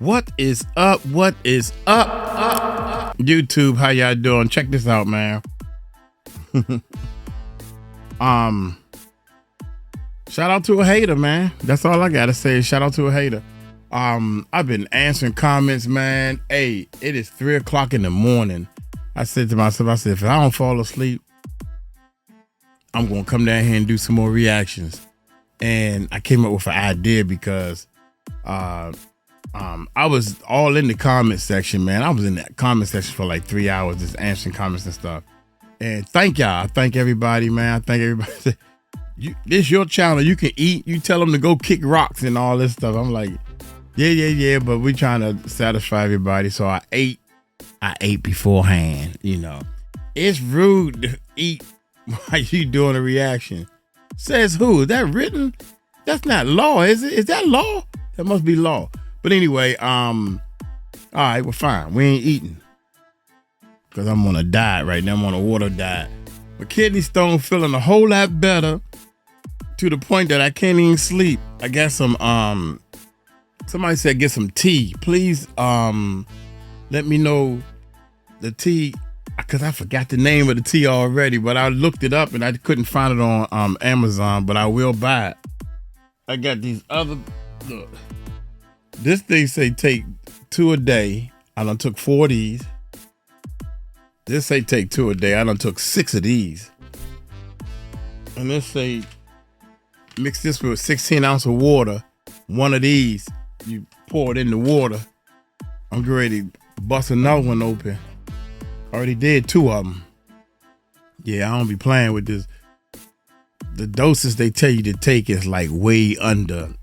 What is up? What is up? YouTube, how y'all doing? Check this out, man. Shout out to a hater, man. That's all I gotta say. Shout out to a hater. I've been answering comments, man. Hey, it is 3 o'clock in the morning. I said to myself, if I don't fall asleep, I'm gonna come down here and do some more reactions. And I came up with an idea because I was all in the comment section, man. I was in that comment section for like 3 hours just answering comments and stuff. And thank y'all. I thank everybody, man. I thank everybody. This your channel. You can eat. You tell them to go kick rocks and all this stuff. I'm like, yeah. But we trying to satisfy everybody. So I ate beforehand, you know. It's rude to eat while you doing a reaction. Says who? Is that written? That's not law, is it? Is that law? That must be law. But anyway, all right, well, fine. We ain't eating. Because I'm on a diet right now. I'm on a water diet. My kidney stone feeling a whole lot better to the point that I can't even sleep. I got some, somebody said get some tea. Please let me know the tea, because I forgot the name of the tea already, but I looked it up and I couldn't find it on Amazon, but I will buy it. I got these other, look. This thing say take 2 a day. I done took 4 of these. This say take 2 a day. I done took 6 of these. And this say mix this with 16 ounces of water. 1 of these, you pour it in the water. I'm getting ready to bust another one open. Already did 2 of them. Yeah, I don't be playing with this. The doses they tell you to take is like way under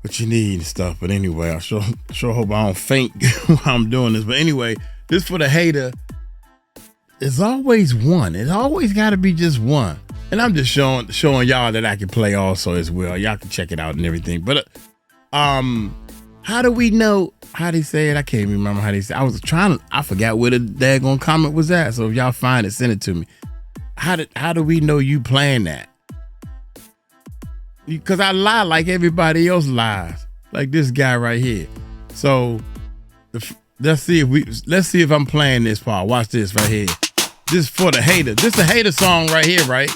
what you need and stuff. But anyway, I sure hope I don't faint while I'm doing this. But anyway, this for the hater. It's always one. It always got to be just one. And I'm just showing y'all that I can play also as well. Y'all can check it out and everything. But how do we know how they say it? I can't remember how they say it. I forgot where the daggone comment was at. So if y'all find it, send it to me. How do we know you playing that? Because I lie like everybody else lies, like this guy right here. So let's see if I'm playing this part. Watch this right here. This is for the hater. This is a hater song right here, right?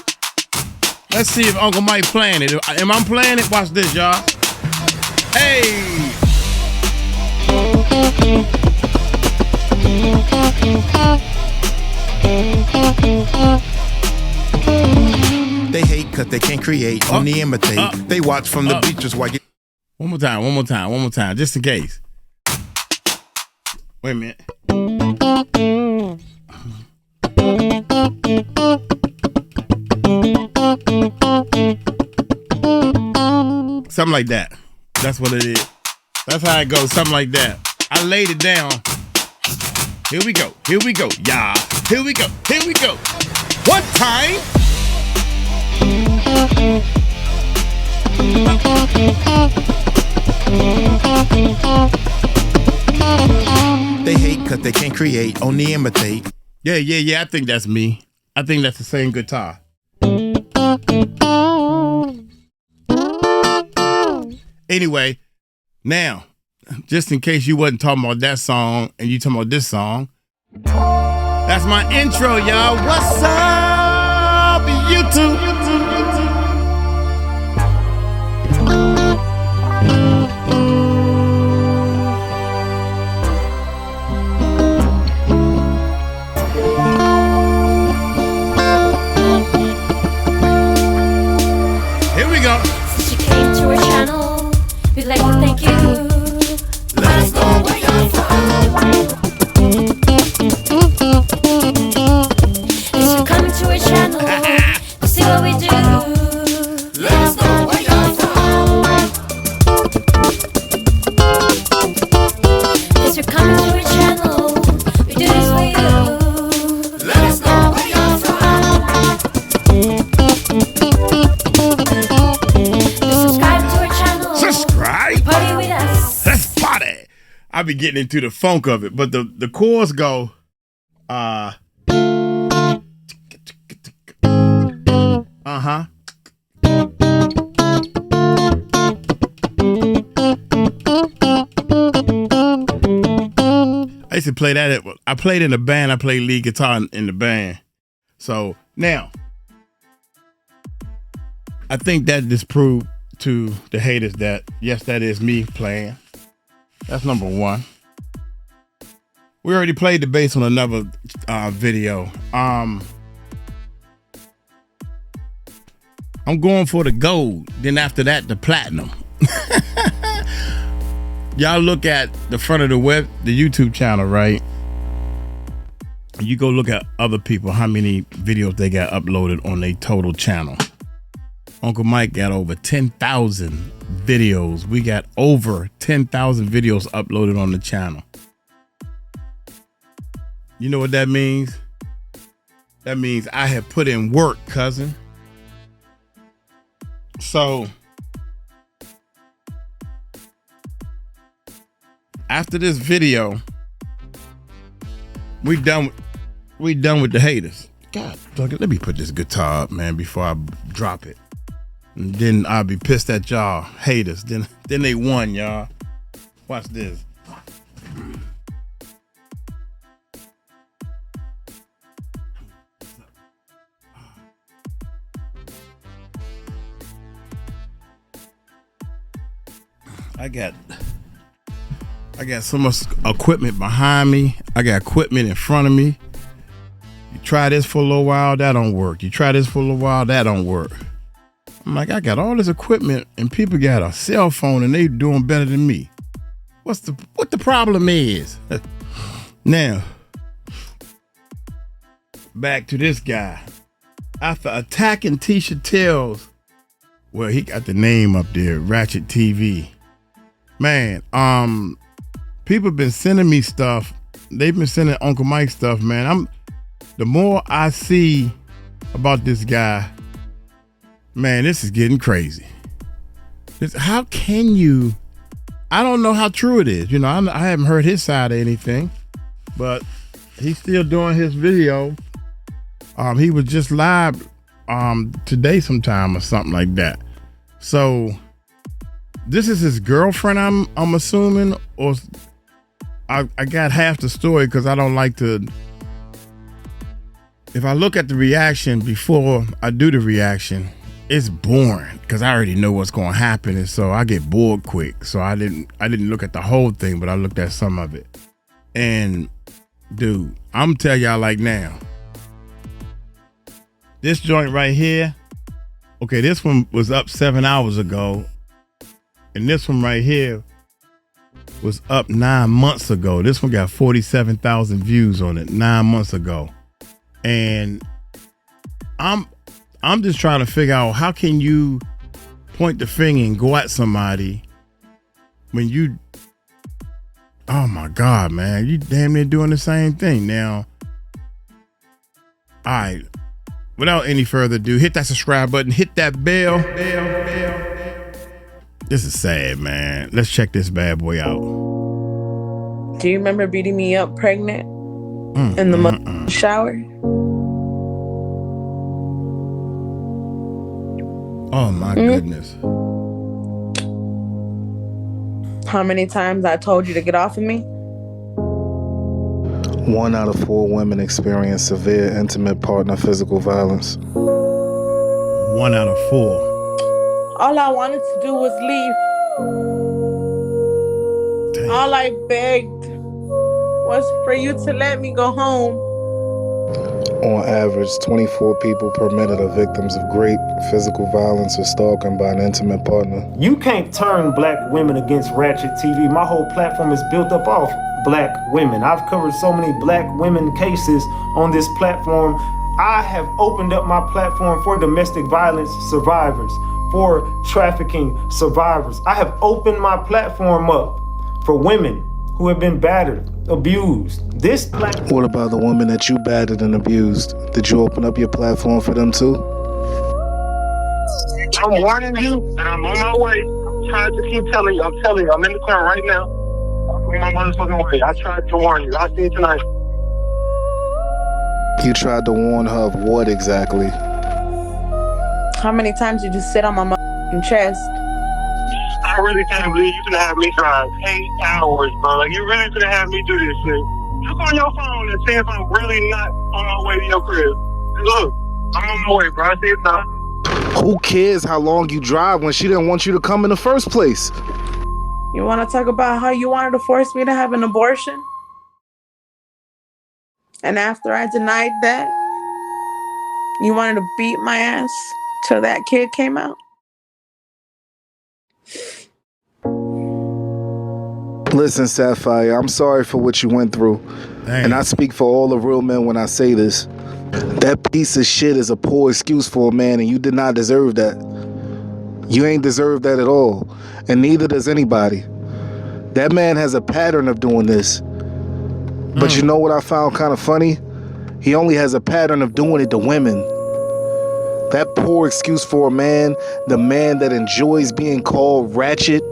Let's see if Uncle Mike playing it. Am I playing it? Watch this, y'all. Hey. They hate cause they can't create, only imitate. They watch from the bleachers while you... One more time, just in case. Wait a minute. Something like that. That's what it is. That's how it goes, something like that. I laid it down. Here we go, yeah. Here we go. One time. They hate cause they can't create, only imitate. Yeah, I think that's me. I think that's the same guitar. Anyway, now, just in case you wasn't talking about that song and you talking about this song, that's my intro, y'all. What's up, YouTube? Here we go. Since you came to our channel, we'd like to thank you. Let us know where you're from. Thanks for coming to our channel to see what we do. Let us know where you're from. Thanks for coming to our channel. We do this for you. Let us know where you're from. Subscribe to our channel. Subscribe. Party with us. Let's party. I be getting into the funk of it, but the chords go, used to play that. I played in a band. I played lead guitar in the band. So now, I think that disproved to the haters that, yes, that is me playing. That's number one. We already played the bass on another video. I'm going for the gold. Then after that, the platinum. Y'all look at the front of the YouTube channel, right? You go look at other people, how many videos they got uploaded on their total channel. Uncle Mike got over 10,000 videos. We got over 10,000 videos uploaded on the channel. You know what that means? That means I have put in work, cousin. So after this video, we done with the haters. God, let me put this guitar up, man, before I drop it. And then I'll be pissed at y'all haters. Then they won, y'all. Watch this. I got so much equipment behind me. I got equipment in front of me. You try this for a little while, that don't work. You try this for a little while, that don't work. I'm like, I got all this equipment and people got a cell phone and they doing better than me. What the problem is? Now, back to this guy. After attacking Tisha Tells, well, he got the name up there, Ratchet TV. Man, people been sending me stuff. They've been sending Uncle Mike stuff, man. The more I see about this guy, man, this is getting crazy. How can you? I don't know how true it is. You know, I haven't heard his side of anything, but he's still doing his video. He was just live today sometime or something like that. So this is his girlfriend, I'm assuming, or I got half the story because I don't like to. If I look at the reaction before I do the reaction, it's boring because I already know what's going to happen, and so I get bored quick. So I didn't look at the whole thing, but I looked at some of it. And dude, I'm tell y'all like now, this joint right here. Okay, this one was up 7 hours ago. And this one right here was up 9 months ago. This one got 47,000 views on it 9 months ago. And I'm just trying to figure out, how can you point the finger and go at somebody when you, oh my God, man, you damn near doing the same thing. Now, all right, without any further ado, hit that subscribe button, hit that bell. This is sad, man. Let's check this bad boy out. Do you remember beating me up pregnant in the shower? Oh my goodness. How many times I told you to get off of me? 1 out of 4 women experience severe intimate partner physical violence. 1 out of 4. All I wanted to do was leave. Dang. All I begged was for you to let me go home. On average, 24 people per minute are victims of rape, physical violence, or stalking by an intimate partner. You can't turn black women against Ratchet TV. My whole platform is built up off black women. I've covered so many black women cases on this platform. I have opened up my platform for domestic violence survivors, for trafficking survivors. I have opened my platform up for women who have been battered, abused. What about the women that you battered and abused? Did you open up your platform for them too? I'm warning you, and I'm on my way. I'm trying to keep telling you. I'm telling you, I'm in the car right now. I'm on my motherfucking way. I tried to warn you. I'll see you tonight. You tried to warn her of what exactly? How many times did you sit on my motherfucking chest? I really can't believe you gonna have me drive 8 hours, bro. Like, you really gonna have me do this shit. Look on your phone and see if I'm really not on my way to your crib. Look, I'm on my way, bro. I see it now. Who cares how long you drive when she didn't want you to come in the first place? You want to talk about how you wanted to force me to have an abortion? And after I denied that, you wanted to beat my ass till that kid came out? Listen, Sapphire, I'm sorry for what you went through. Dang. And I speak for all the real men when I say this. That piece of shit is a poor excuse for a man, and you did not deserve that. You ain't deserved that at all, and neither does anybody. That man has a pattern of doing this. But you know what I found kind of funny? He only has a pattern of doing it to women. That poor excuse for a man, the man that enjoys being called Ratchet,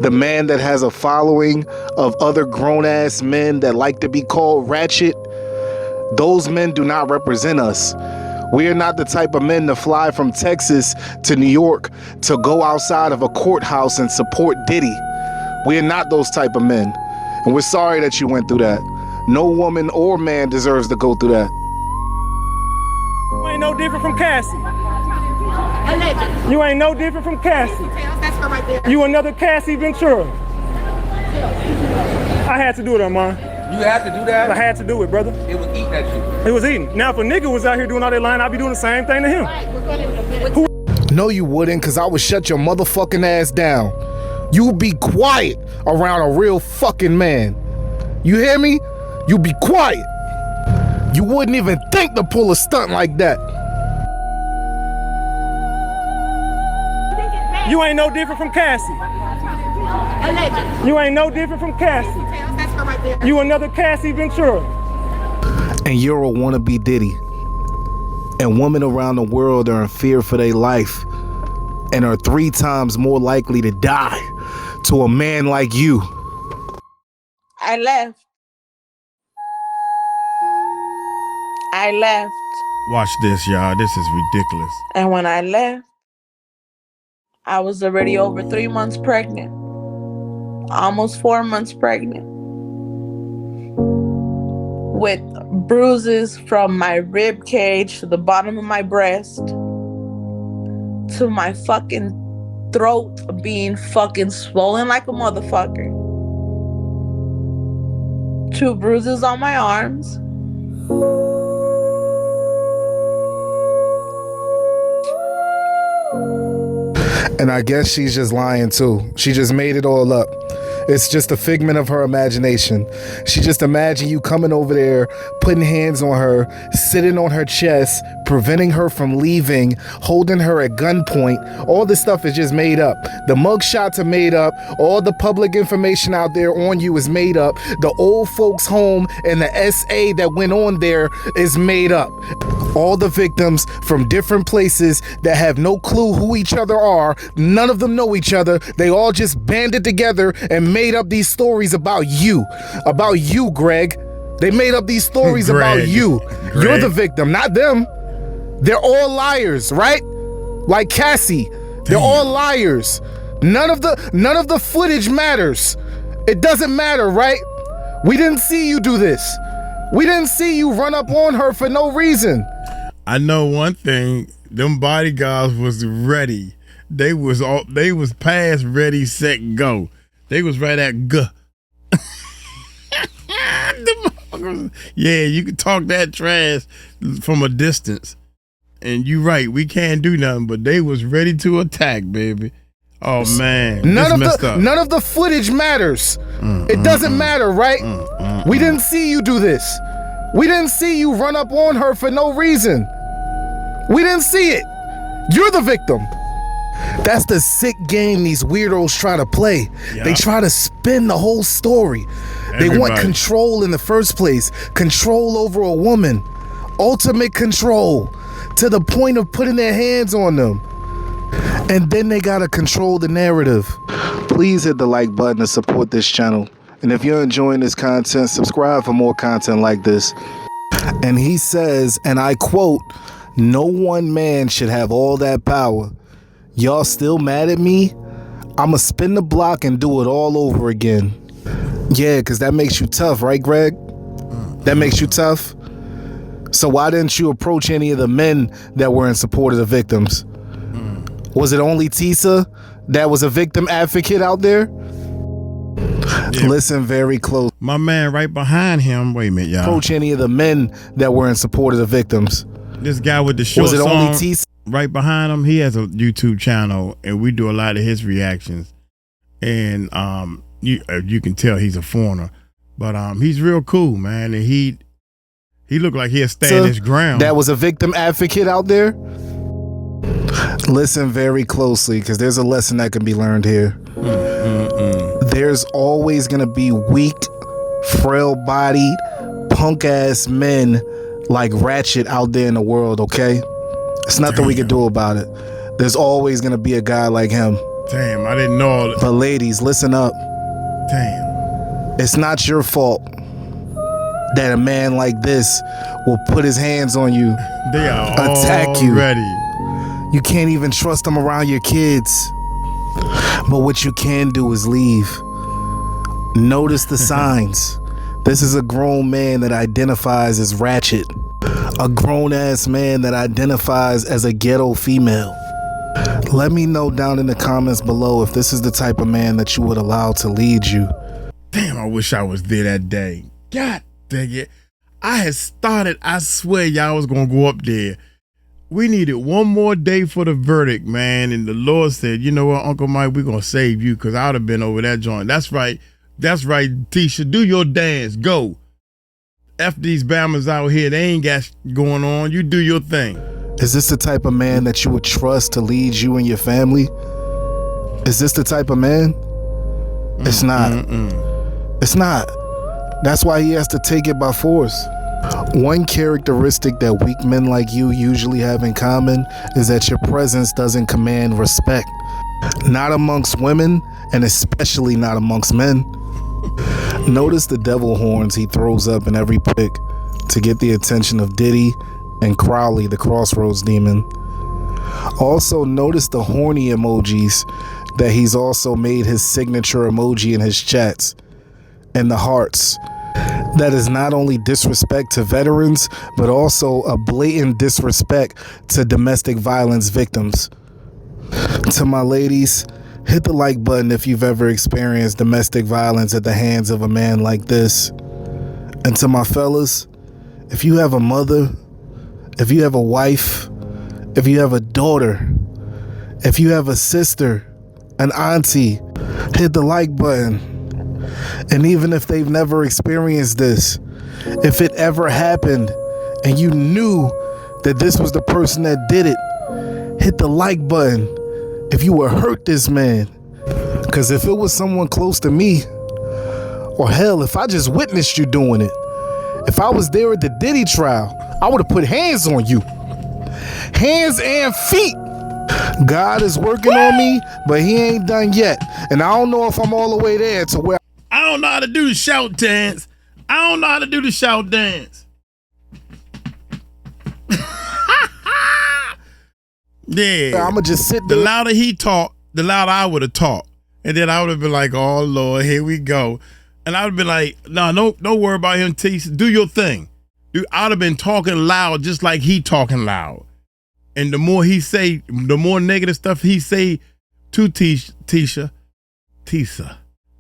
the man that has a following of other grown-ass men that like to be called Ratchet, those men do not represent us. We are not the type of men to fly from Texas to New York to go outside of a courthouse and support Diddy. We are not those type of men. And we're sorry that you went through that. No woman or man deserves to go through that. You ain't no different from Cassie. You ain't no different from Cassie. You another Cassie Ventura. I had to do it, Armand. You had to do that? I had to do it, brother. It was eating at you. It was eating. Now, if a nigga was out here doing all that lying, I'd be doing the same thing to him. No, you wouldn't, because I would shut your motherfucking ass down. You would be quiet around a real fucking man. You hear me? You be quiet. You wouldn't even think to pull a stunt like that. You ain't no different from Cassie. You ain't no different from Cassie. You another Cassie Ventura. And you're a wannabe Diddy. And women around the world are in fear for their life and are 3 times more likely to die to a man like you. I left. Watch this, y'all. This is ridiculous. And when I left, I was already over 3 months pregnant. Almost 4 months pregnant. With bruises from my rib cage to the bottom of my breast to my fucking throat being fucking swollen like a motherfucker. 2 bruises on my arms. And I guess she's just lying too. She just made it all up. It's just a figment of her imagination. She just imagined you coming over there, putting hands on her, sitting on her chest, preventing her from leaving, holding her at gunpoint. All this stuff is just made up. The mugshots are made up. All the public information out there on you is made up. The old folks home and the SA that went on there is made up. All the victims from different places that have no clue who each other are. None of them know each other. They all just banded together and made up these stories about you. About you, Greg. They made up these stories about you. Greg. You're the victim, not them. They're all liars, right? Like Cassie. They're all liars. None of the footage matters. It doesn't matter, right? We didn't see you do this. We didn't see you run up on her for no reason. I know one thing, them bodyguards was ready. They was past ready, set, go. They was right at go. Yeah, you can talk that trash from a distance. And you right, we can't do nothing, but they was ready to attack, baby. Oh man. None of the footage matters. It doesn't matter, right? We didn't see you do this. We didn't see you run up on her for no reason. We didn't see it. You're the victim. That's the sick game these weirdos try to play. Yep. They try to spin the whole story. They want control in the first place. Control over a woman. Ultimate control. To the point of putting their hands on them. And then they gotta control the narrative. Please hit the like button to support this channel. And if you're enjoying this content, subscribe for more content like this. And he says, and I quote, "No one man should have all that power. Y'all still mad at me? I'ma spin the block and do it all over again." Yeah, because that makes you tough, right, Greg? That makes you tough? So why didn't you approach any of the men that were in support of the victims? Was it only Tisa that was a victim advocate out there? Yeah. Listen very close. My man right behind him, wait a minute, y'all. Approach any of the men that were in support of the victims. This guy with the short was it song only Tisa? Right behind him, he has a YouTube channel, and we do a lot of his reactions. And you can tell he's a foreigner, but he's real cool, man. And he looked like he'll stand his ground. That was a victim advocate out there. Listen very closely, because there's a lesson that can be learned here. There's always gonna be weak, frail-bodied, punk-ass men like Ratchet out there in the world. Okay, it's nothing we can do about it. There's always gonna be a guy like him. Damn, I didn't know all that. But ladies, listen up. Damn. It's not your fault that a man like this will put his hands on you, they are attack you. Ready. You can't even trust them around your kids. But what you can do is leave. Notice the signs. This is a grown man that identifies as Ratchet. A grown-ass man that identifies as a ghetto female. Let me know down in the comments below if this is the type of man that you would allow to lead you. Damn, I wish I was there that day. God dang it. I had started, I swear y'all was going to go up there. We needed one more day for the verdict, man. And the Lord said, you know what, Uncle Mike, we're going to save you, because I would have been over that joint. That's right. That's right, Tisha. Do your dance. Go. F these Bammers out here. They ain't got going on. You do your thing. Is this the type of man that you would trust to lead you and your family? Is this the type of man? It's not. It's not. That's why he has to take it by force. One characteristic that weak men like you usually have in common is that your presence doesn't command respect. Not amongst women, and especially not amongst men. Notice the devil horns he throws up in every pic to get the attention of Diddy and Crowley, the Crossroads demon. Also notice the horny emojis that he's also made his signature emoji in his chats, and the hearts. That is not only disrespect to veterans, but also a blatant disrespect to domestic violence victims. To my ladies, hit the like button if you've ever experienced domestic violence at the hands of a man like this. And to my fellas, if you have a mother, if you have a wife, if you have a daughter, if you have a sister, an auntie, hit the like button. And even if they've never experienced this, if it ever happened and you knew that this was the person that did it, hit the like button if you would hurt this man. Because if it was someone close to me, or hell, if I just witnessed you doing it, if I was there at the Diddy trial, I would have put hands on you. Hands and feet. God is working on me, but he ain't done yet. And I don't know if I'm all the way there to where I don't know how to do the shout dance. I don't know how to do the shout dance. Yeah. I'ma just sit there. there. The louder he talked, the louder I would have talked. And then I would have been like, oh Lord, here we go. And I would have been like, no, don't worry about him, T. Do your thing. Dude, I would have been talking loud just like he talking loud. And the more he say, the more negative stuff he say to Tisa,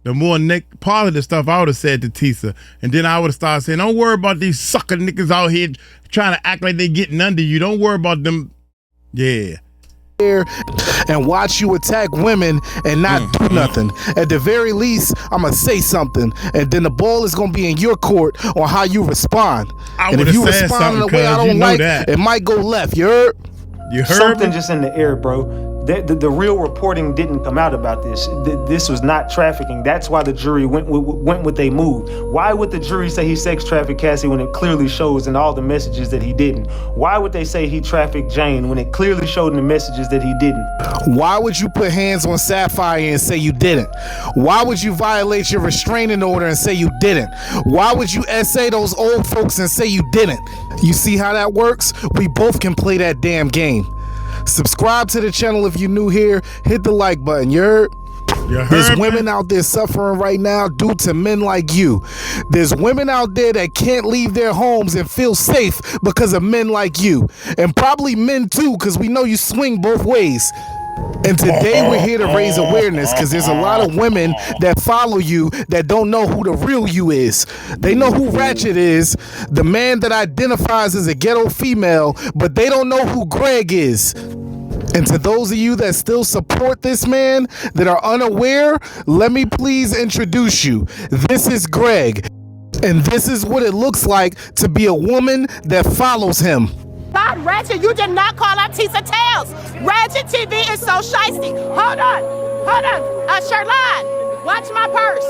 the more positive stuff I would have said to Tisa. And then I would have started saying, don't worry about these sucker niggas out here trying to act like they getting under you. Don't worry about them. Yeah. And watch you attack women and not do nothing. At the very least, I'm gonna say something, and then the ball is gonna be in your court on how you respond. And if you respond in a way I don't like, it might go left. You heard? You heard something me? Just in the air, bro. The real reporting didn't come out about this. This was not trafficking. That's why the jury went what they moved. Why would the jury say he sex trafficked Cassie when it clearly shows in all the messages that he didn't? Why would they say he trafficked Jane when it clearly showed in the messages that he didn't? Why would you put hands on Sapphire and say you didn't? Why would you violate your restraining order and say you didn't? Why would you essay those old folks and say you didn't? You see how that works? We both can play that damn game. Subscribe to the channel if you're new here. Hit the like button. You heard? There's women out there suffering right now due to men like you. There's women out there that can't leave their homes and feel safe because of men like you. And probably men too, because we know you swing both ways. And today we're here to raise awareness because there's a lot of women that follow you that don't know who the real you is. They know who Ratchet is, the man that identifies as a ghetto female, but they don't know who Greg is. And to those of you that still support this man, that are unaware, let me please introduce you. This is Greg, and this is what it looks like to be a woman that follows him. God, Ratchet, you did not call out Tisa Tails. Ratchet TV is so shiesty. Hold on. Sherlon, watch my purse.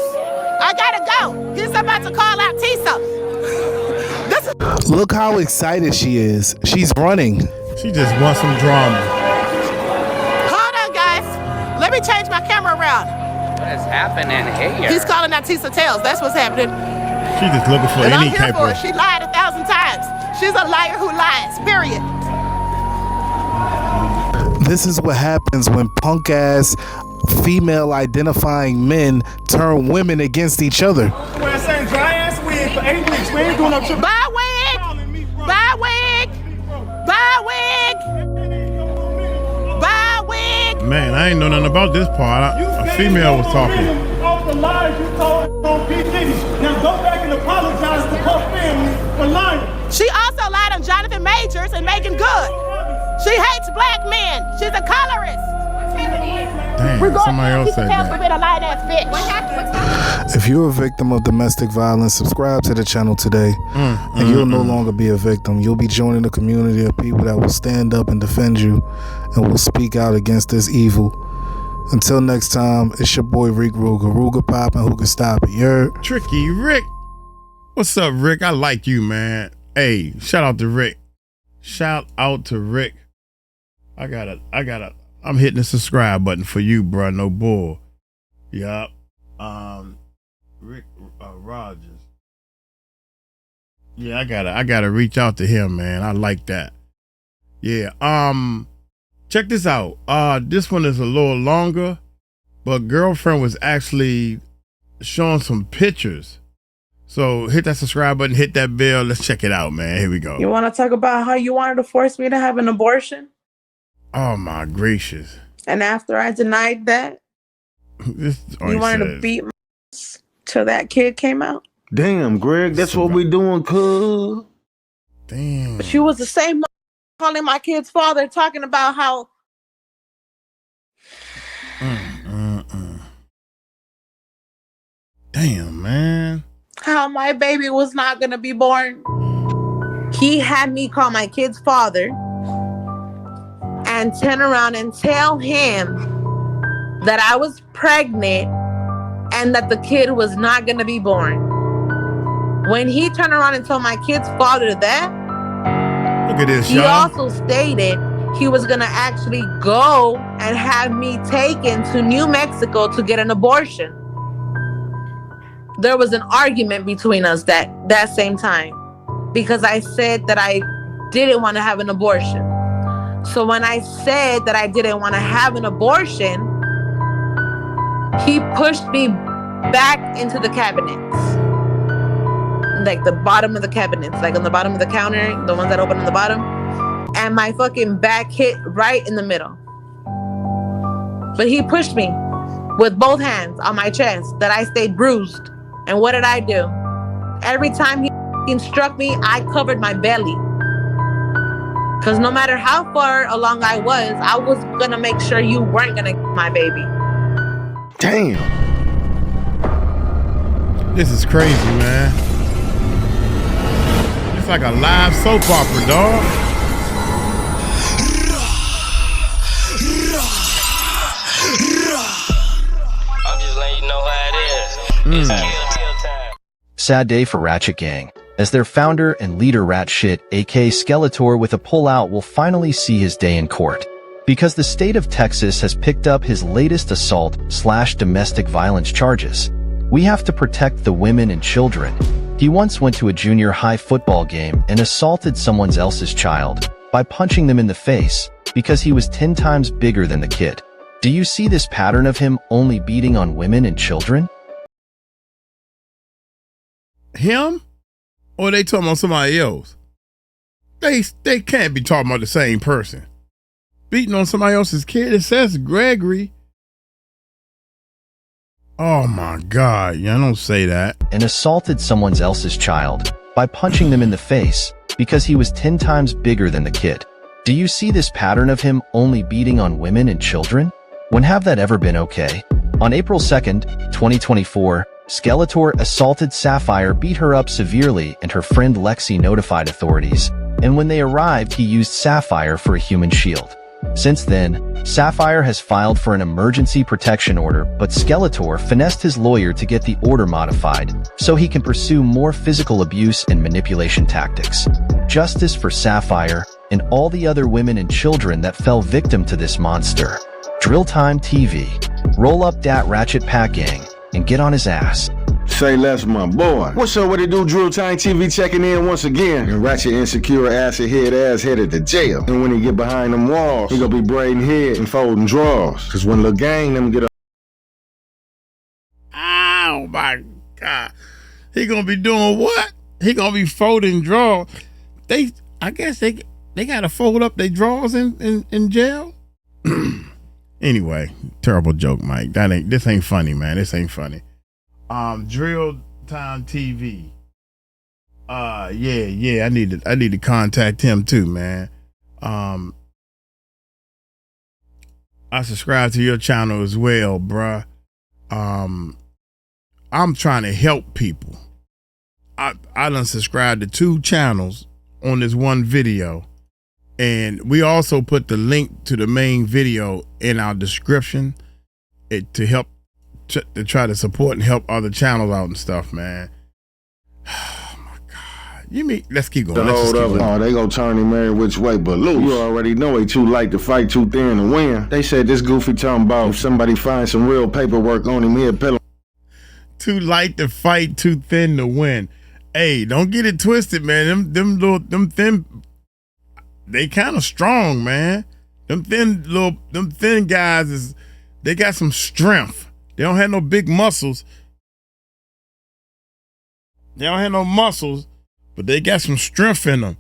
I gotta go. He's about to call out Tisa. Look how excited she is. She's running. She just wants some drama. Let me change my camera around. What is happening here? He's calling out Tisa Tails. That's what's happening. She's just looking for any type of... She lied 1,000 times. She's a liar who lies, period. This is what happens when punk-ass, female-identifying men turn women against each other. We're saying dry-ass wig for 8 weeks. We ain't doing no trip. Buy wig! Buy wig! Buy wig! Buy wig! Man, I ain't know nothing about this part. A female was talking. All the lies you told on P. Diddy. Now go back and apologize to her family for lying. She also lied on Jonathan Majors and Megan Good. She hates black men. She's a colorist. Damn, somebody else said that. If you're a victim of domestic violence, subscribe to the channel today, and you'll no longer be a victim. You'll be joining a community of people that will stand up and defend you and will speak out against this evil. Until next time, it's your boy Rick Ruger. Ruger Pop and who can stop it? You're Tricky Rick. What's up, Rick? I like you, man. Hey, shout out to Rick. Shout out to Rick. I'm hitting the subscribe button for you, bro. No bull. Yup. Rick Rogers. Yeah, I gotta reach out to him, man. I like that. Yeah. Check this out. This one is a little longer, but girlfriend was actually showing some pictures. So hit that subscribe button, hit that bell. Let's check it out, man. Here we go. You want to talk about how you wanted to force me to have an abortion? Oh my gracious. And after I denied that, you wanted to beat my ass till that kid came out? Damn, Greg, that's what we doing, cuz. Damn. But you was the same calling my kid's father, talking about how... Damn, man. How my baby was not going to be born. He had me call my kid's father and turn around and tell him that I was pregnant and that the kid was not going to be born. When he turned around and told my kid's father that, look at this, he y'all. also stated he was going to actually go and have me taken to New Mexico to get an abortion. There was an argument between us that same time because I said that I didn't want to have an abortion. So when I said that I didn't want to have an abortion, he pushed me back into the cabinets. Like the bottom of the cabinets, like on the bottom of the counter, the ones that open on the bottom. And my fucking back hit right in the middle. But he pushed me with both hands on my chest that I stayed bruised. And what did I do? Every time he struck me, I covered my belly. Because no matter how far along I was going to make sure you weren't going to get my baby. Damn. This is crazy, man. It's like a live soap opera, dog. I'm just letting you know how it is. It's kill time. Sad day for Ratchet Gang, as their founder and leader Ratchet, aka Skeletor with a pullout, will finally see his day in court. Because the state of Texas has picked up his latest assault/domestic violence charges. We have to protect the women and children. He once went to a junior high football game and assaulted someone else's child by punching them in the face because he was 10 times bigger than the kid. Do you see this pattern of him only beating on women and children? Him? Or they talking about somebody else? They can't be talking about the same person. Beating on somebody else's kid, it says Gregory. Oh my God, yeah, don't say that. And assaulted someone else's child by punching them in the face because he was 10 times bigger than the kid. Do you see this pattern of him only beating on women and children? When have that ever been okay? On April 2nd, 2024, Skeletor assaulted Sapphire, beat her up severely, and her friend Lexi notified authorities. And when they arrived, he used Sapphire for a human shield. Since then, Sapphire has filed for an emergency protection order, but Skeletor finessed his lawyer to get the order modified so he can pursue more physical abuse and manipulation tactics. Justice for Sapphire and all the other women and children that fell victim to this monster. Drill Time TV. Roll up dat Ratchet Pack Gang and get on his ass. Say less, my boy. What's up, what it do? Drill Time TV checking in once again. And Ratchet insecure acid head ass headed to jail. And when he get behind them walls, he gonna be braiding head and folding drawers. Cause when Lil Gang them get a... Oh my God. He gonna be doing what? He gonna be folding drawers. I guess they gotta fold up their drawers in jail. Anyway, terrible joke, Mike. This ain't funny, man. This ain't funny. Drill Time TV. Yeah. I need to contact him too, man. I subscribe to your channel as well, bruh. I'm trying to help people. I done subscribed to 2 channels on this one video. And we also put the link to the main video in our description to help to try to support and help other channels out and stuff, man. Oh my God. Let's keep going. Oh, they gonna turn him every which way but loose. You already know he too light to fight, too thin to win. They said this goofy talking about if somebody finds some real paperwork on him, he'll pill him. Too light to fight, too thin to win. Hey, don't get it twisted, man. Them thin, they kind of strong, man. Them thin guys they got some strength. They don't have no big muscles. They don't have no muscles, but they got some strength in them.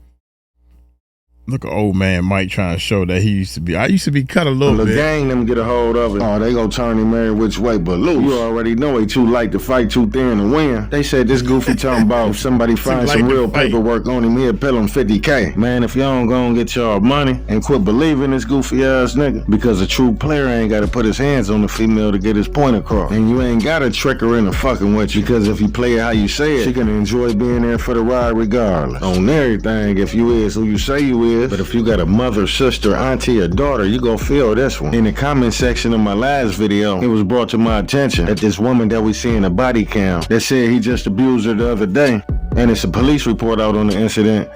Look at old man Mike trying to show that he used to be. I used to be cut a little bit. The gang them get a hold of it. Oh, they gonna turn him every which way but loose. You already know he too light to fight, too thin to win. They said this goofy talking about if somebody finds some real paperwork on him, he'll pill him 50K. Man, if y'all don't go and get y'all money and quit believing this goofy ass nigga, because a true player ain't gotta put his hands on the female to get his point across. And you ain't gotta trick her into fucking with you, because if you play it how you say it, she gonna enjoy being there for the ride regardless. On everything, if you is who you say you is. But if you got a mother, sister, auntie, or daughter, you gon' feel this one. In the comment section of my last video, it was brought to my attention that this woman that we see in the body cam that said he just abused her the other day, and it's a police report out on the incident.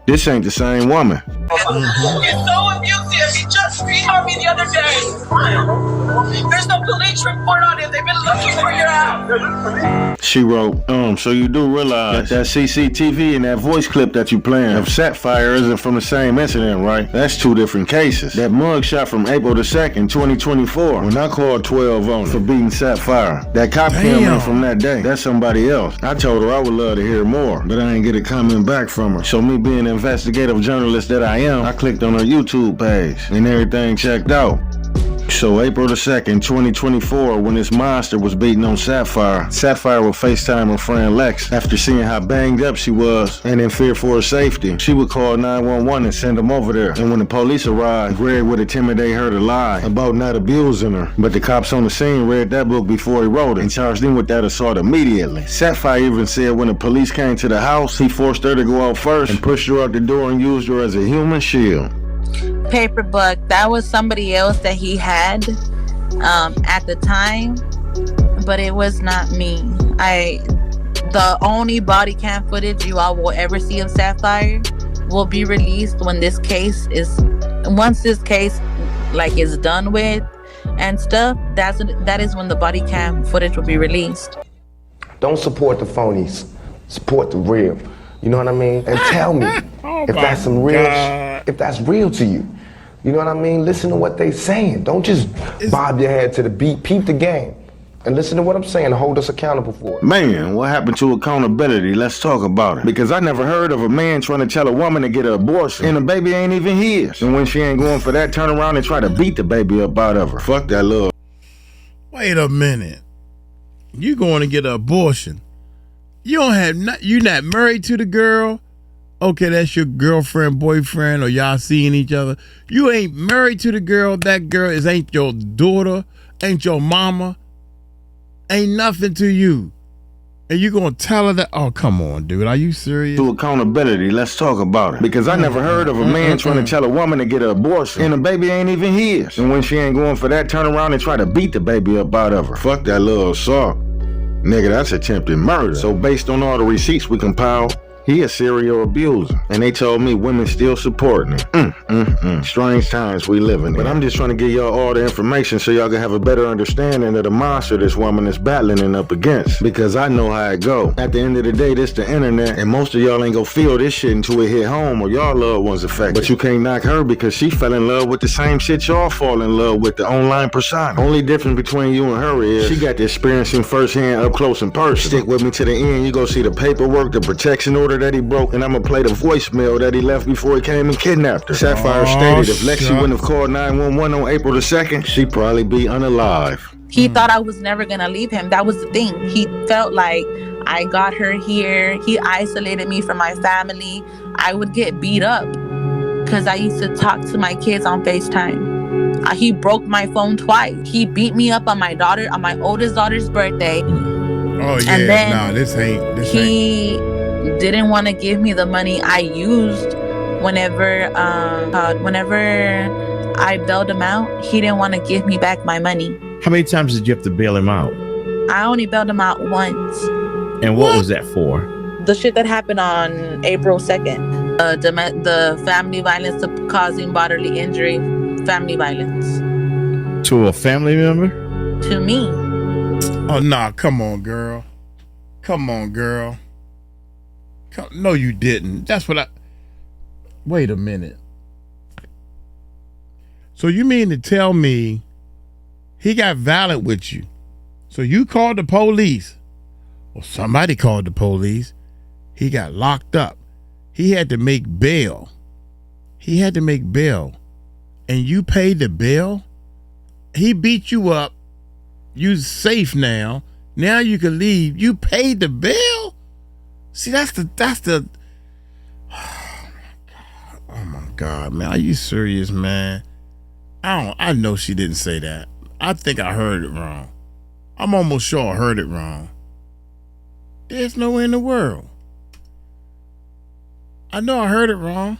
This ain't the same woman. It's so abusive. He just beat me the other day. There's no police report on it. They've been looking for your house. She wrote, so you do realize that CCTV and that voice clip that you playing of Sapphire isn't from the same incident, right? That's 2 different cases. That mug shot from April the 2nd, 2024, when I called 12 on for beating Sapphire. That cop came from that day. That's somebody else. I told her I would love to hear more, but I ain't get a comment back from her. So me being an investigative journalist that I am, I clicked on her YouTube page and everything checked out. So April the 2nd, 2024, when this monster was beating on Sapphire, Sapphire would FaceTime her friend Lex after seeing how banged up she was and in fear for her safety. She would call 911 and send them over there. And when the police arrived, Greg would intimidate her to lie about not abusing her. But the cops on the scene read that book before he wrote it and charged him with that assault immediately. Sapphire even said when the police came to the house, he forced her to go out first and pushed her out the door and used her as a human shield. Paperbook, that was somebody else that he had at the time, but it was not me. The only body cam footage you all will ever see of Sapphire will be released when once this case is done with and stuff. That is when the body cam footage will be released. Don't support the phonies, support the real. You know what I mean? And tell me if that's some real, if that's real to you. You know what I mean? Listen to what they saying. Don't just bob your head to the beat. Peep the game. And listen to what I'm saying and hold us accountable for it. Man, what happened to accountability? Let's talk about it. Because I never heard of a man trying to tell a woman to get an abortion and the baby ain't even his. And when she ain't going for that, turn around and try to beat the baby up out of her. Fuck that little. Wait a minute. You going to get an abortion? You don't have you not married to the girl? Okay, that's your girlfriend, boyfriend, or y'all seeing each other. You ain't married to the girl. That girl ain't your daughter, ain't your mama. Ain't nothing to you. And you gonna tell her that? Oh, come on, dude. Are you serious? To accountability, let's talk about it. Because I never heard of a man trying to tell a woman to get an abortion and the baby ain't even his. And when she ain't going for that, turn around and try to beat the baby up out of her. Fuck that little assault. Nigga, that's attempted murder. So based on all the receipts we compiled, he a serial abuser. And they told me women still supporting him. Strange times we living in. But I'm just trying to give y'all all the information so y'all can have a better understanding of the monster this woman is battling and up against. Because I know how it go. At the end of the day, this the internet, and most of y'all ain't gonna feel this shit until it hit home or y'all loved ones affected. But you can't knock her because she fell in love with the same shit y'all fall in love with, the online persona. Only difference between you and her is she got the experiencing firsthand up close and personal. Stick with me to the end, you go see the paperwork, the protection order that he broke, and I'm gonna play the voicemail that he left before he came and kidnapped her. Sapphire stated if Lexi wouldn't have called 911 on April the 2nd, she'd probably be unalive. He thought I was never gonna leave him. That was the thing. He felt like I got her here. He isolated me from my family. I would get beat up because I used to talk to my kids on FaceTime. He broke my phone twice. He beat me up on my oldest daughter's birthday. Oh yeah, and then he didn't want to give me the money I used whenever I bailed him out. He didn't want to give me back my money. How many times did you have to bail him out? I only bailed him out once. And what was that for? The shit that happened on April 2nd. The family violence causing bodily injury, family violence. To a family member? To me. Oh, nah, come on, girl. No, you didn't. That's what Wait a minute. So you mean to tell me he got violent with you? So you called the police, or somebody called the police. He got locked up. He had to make bail. And you paid the bill? He beat you up. You safe now. Now you can leave. You paid the bill? See, that's the oh my God, man. Are you serious, man? I know she didn't say that. I think I heard it wrong. I'm almost sure I heard it wrong. There's no way in the world. I know I heard it wrong.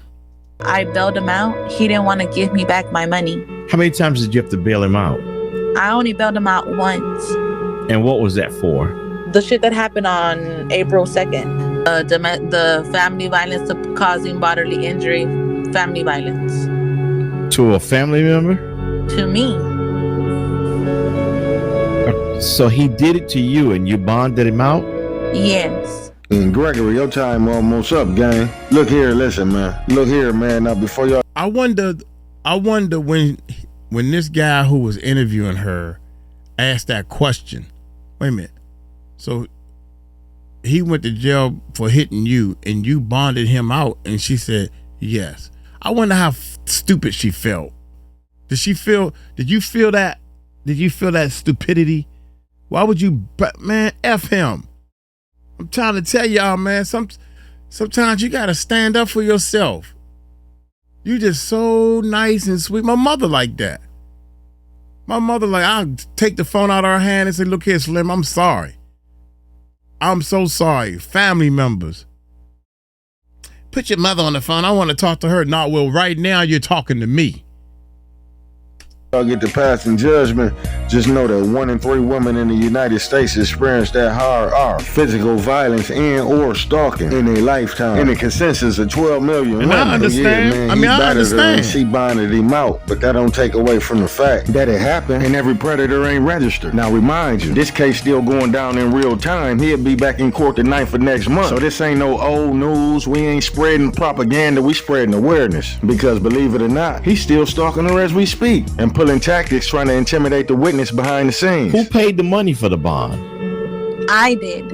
I bailed him out. He didn't want to give me back my money. How many times did you have to bail him out? I only bailed him out once. And what was that for? The shit that happened on April 2nd. The family violence causing bodily injury, family violence. To a family member? To me. So he did it to you and you bonded him out? Yes. And Gregory, your time almost up, gang. Look here, listen, man. Look here, man. Now, before y'all... I wonder when this guy who was interviewing her asked that question. Wait a minute. So he went to jail for hitting you and you bonded him out, and she said yes. I wonder how stupid she felt. Did you feel that? Did you feel that stupidity? Why would you, man, F him. I'm trying to tell y'all, man, sometimes you gotta stand up for yourself. You just so nice and sweet. My mother like that. I'll take the phone out of her hand and say, look here, Slim, I'm sorry. I'm so sorry. Family members. Put your mother on the phone. I want to talk to her. Not well, right now you're talking to me. y'all get to passing judgment, just know that 1 in 3 women in the United States experience that hard R, physical violence and or stalking in their lifetime. And the consensus of 12 million And women. I understand. Yeah, man, I mean, I understand. And she bonded him out, but that don't take away from the fact that it happened and every predator ain't registered. Now remind you, this case still going down in real time. He'll be back in court the 9th of next month. So this ain't no old news. We ain't spreading propaganda. We spreading awareness. Because believe it or not, he's still stalking her as we speak and pulling tactics trying to intimidate the witness behind the scenes. Who paid the money for the bond? I did.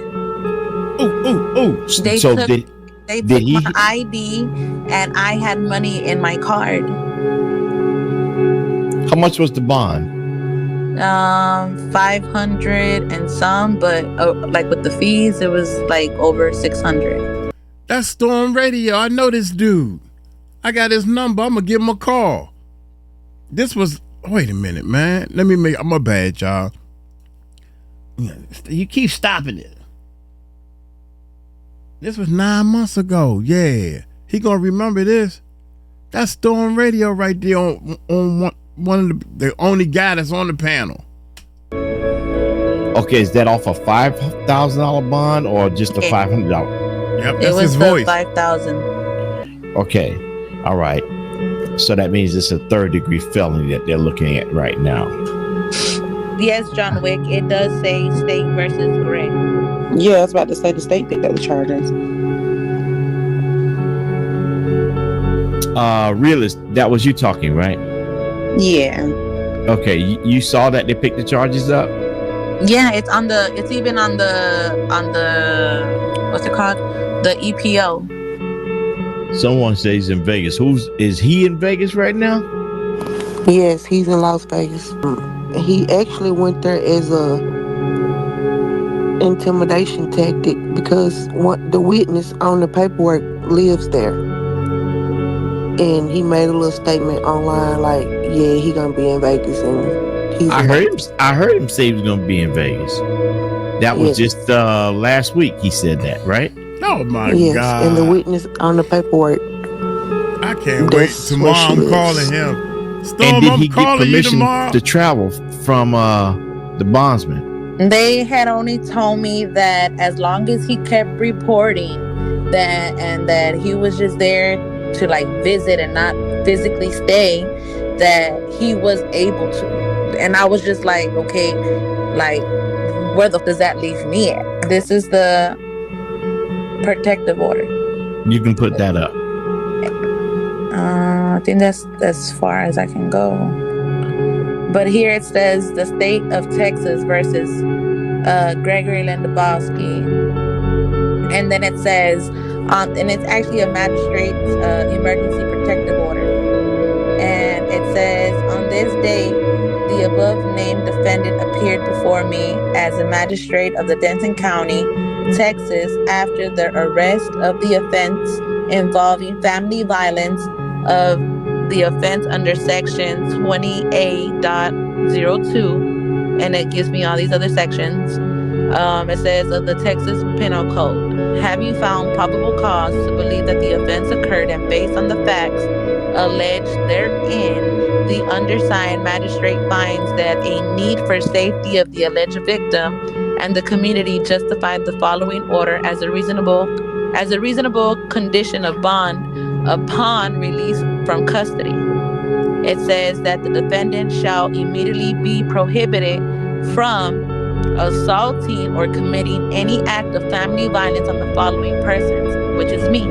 Ooh. They So took my ID, and I had money in my card. How much was the bond? 500 and some, but like with the fees, it was like over 600. That's Storm Radio. I know this dude. I got his number. I'm gonna give him a call. This was. Wait a minute, man. Let me make. I'm a bad, y'all. You keep stopping it. This was 9 months ago. Yeah, he gonna remember this. That's Storm Radio right there on one of the only guy that's on the panel. Okay, is that off a $5,000 bond or just a $500? Yep, It was the 5,000. Okay, all right. So that means it's a 3rd-degree felony that they're looking at right now. Yes, John Wick. It does say State versus Gray. Yeah, I was about to say the state picked up the charges. Realist, that was you talking, right? Yeah. Okay, you saw that they picked the charges up? Yeah, it's even on the what's it called? The EPO. Someone says he's in Vegas. Is he in Vegas right now? Yes, he's in Las Vegas. He actually went there as a intimidation tactic because the witness on the paperwork lives there. And he made a little statement online like, yeah, he gonna be in Vegas, and I heard him say he was gonna be in Vegas. That was just last week he said that, right? Oh my God. And the witness on the paperwork. I can't wait. Tomorrow I'm calling him. Storm, And did I'm he get calling you permission tomorrow. to travel from the bondsman? They had only told me that as long as he kept reporting that he was just there to like visit and not physically stay, that he was able to. And I was just like, okay, like where the does that leave me at? This is the protective order. You can put that up. I think that's as far as I can go. But here it says the state of Texas versus Gregory Lendabowski. And then it says, and it's actually a magistrate's emergency protective order. And it says, on this day, the above named defendant appeared before me as a magistrate of the Denton County, Texas, after the arrest of the offense involving family violence of the offense under section 20A.02, and it gives me all these other sections. It says of the Texas Penal Code. Have you found probable cause to believe that the offense occurred, and based on the facts alleged therein, the undersigned magistrate finds that a need for safety of the alleged victim and the community justified the following order as a reasonable condition of bond upon release from custody. It says that the defendant shall immediately be prohibited from assaulting or committing any act of family violence on the following persons, which is me.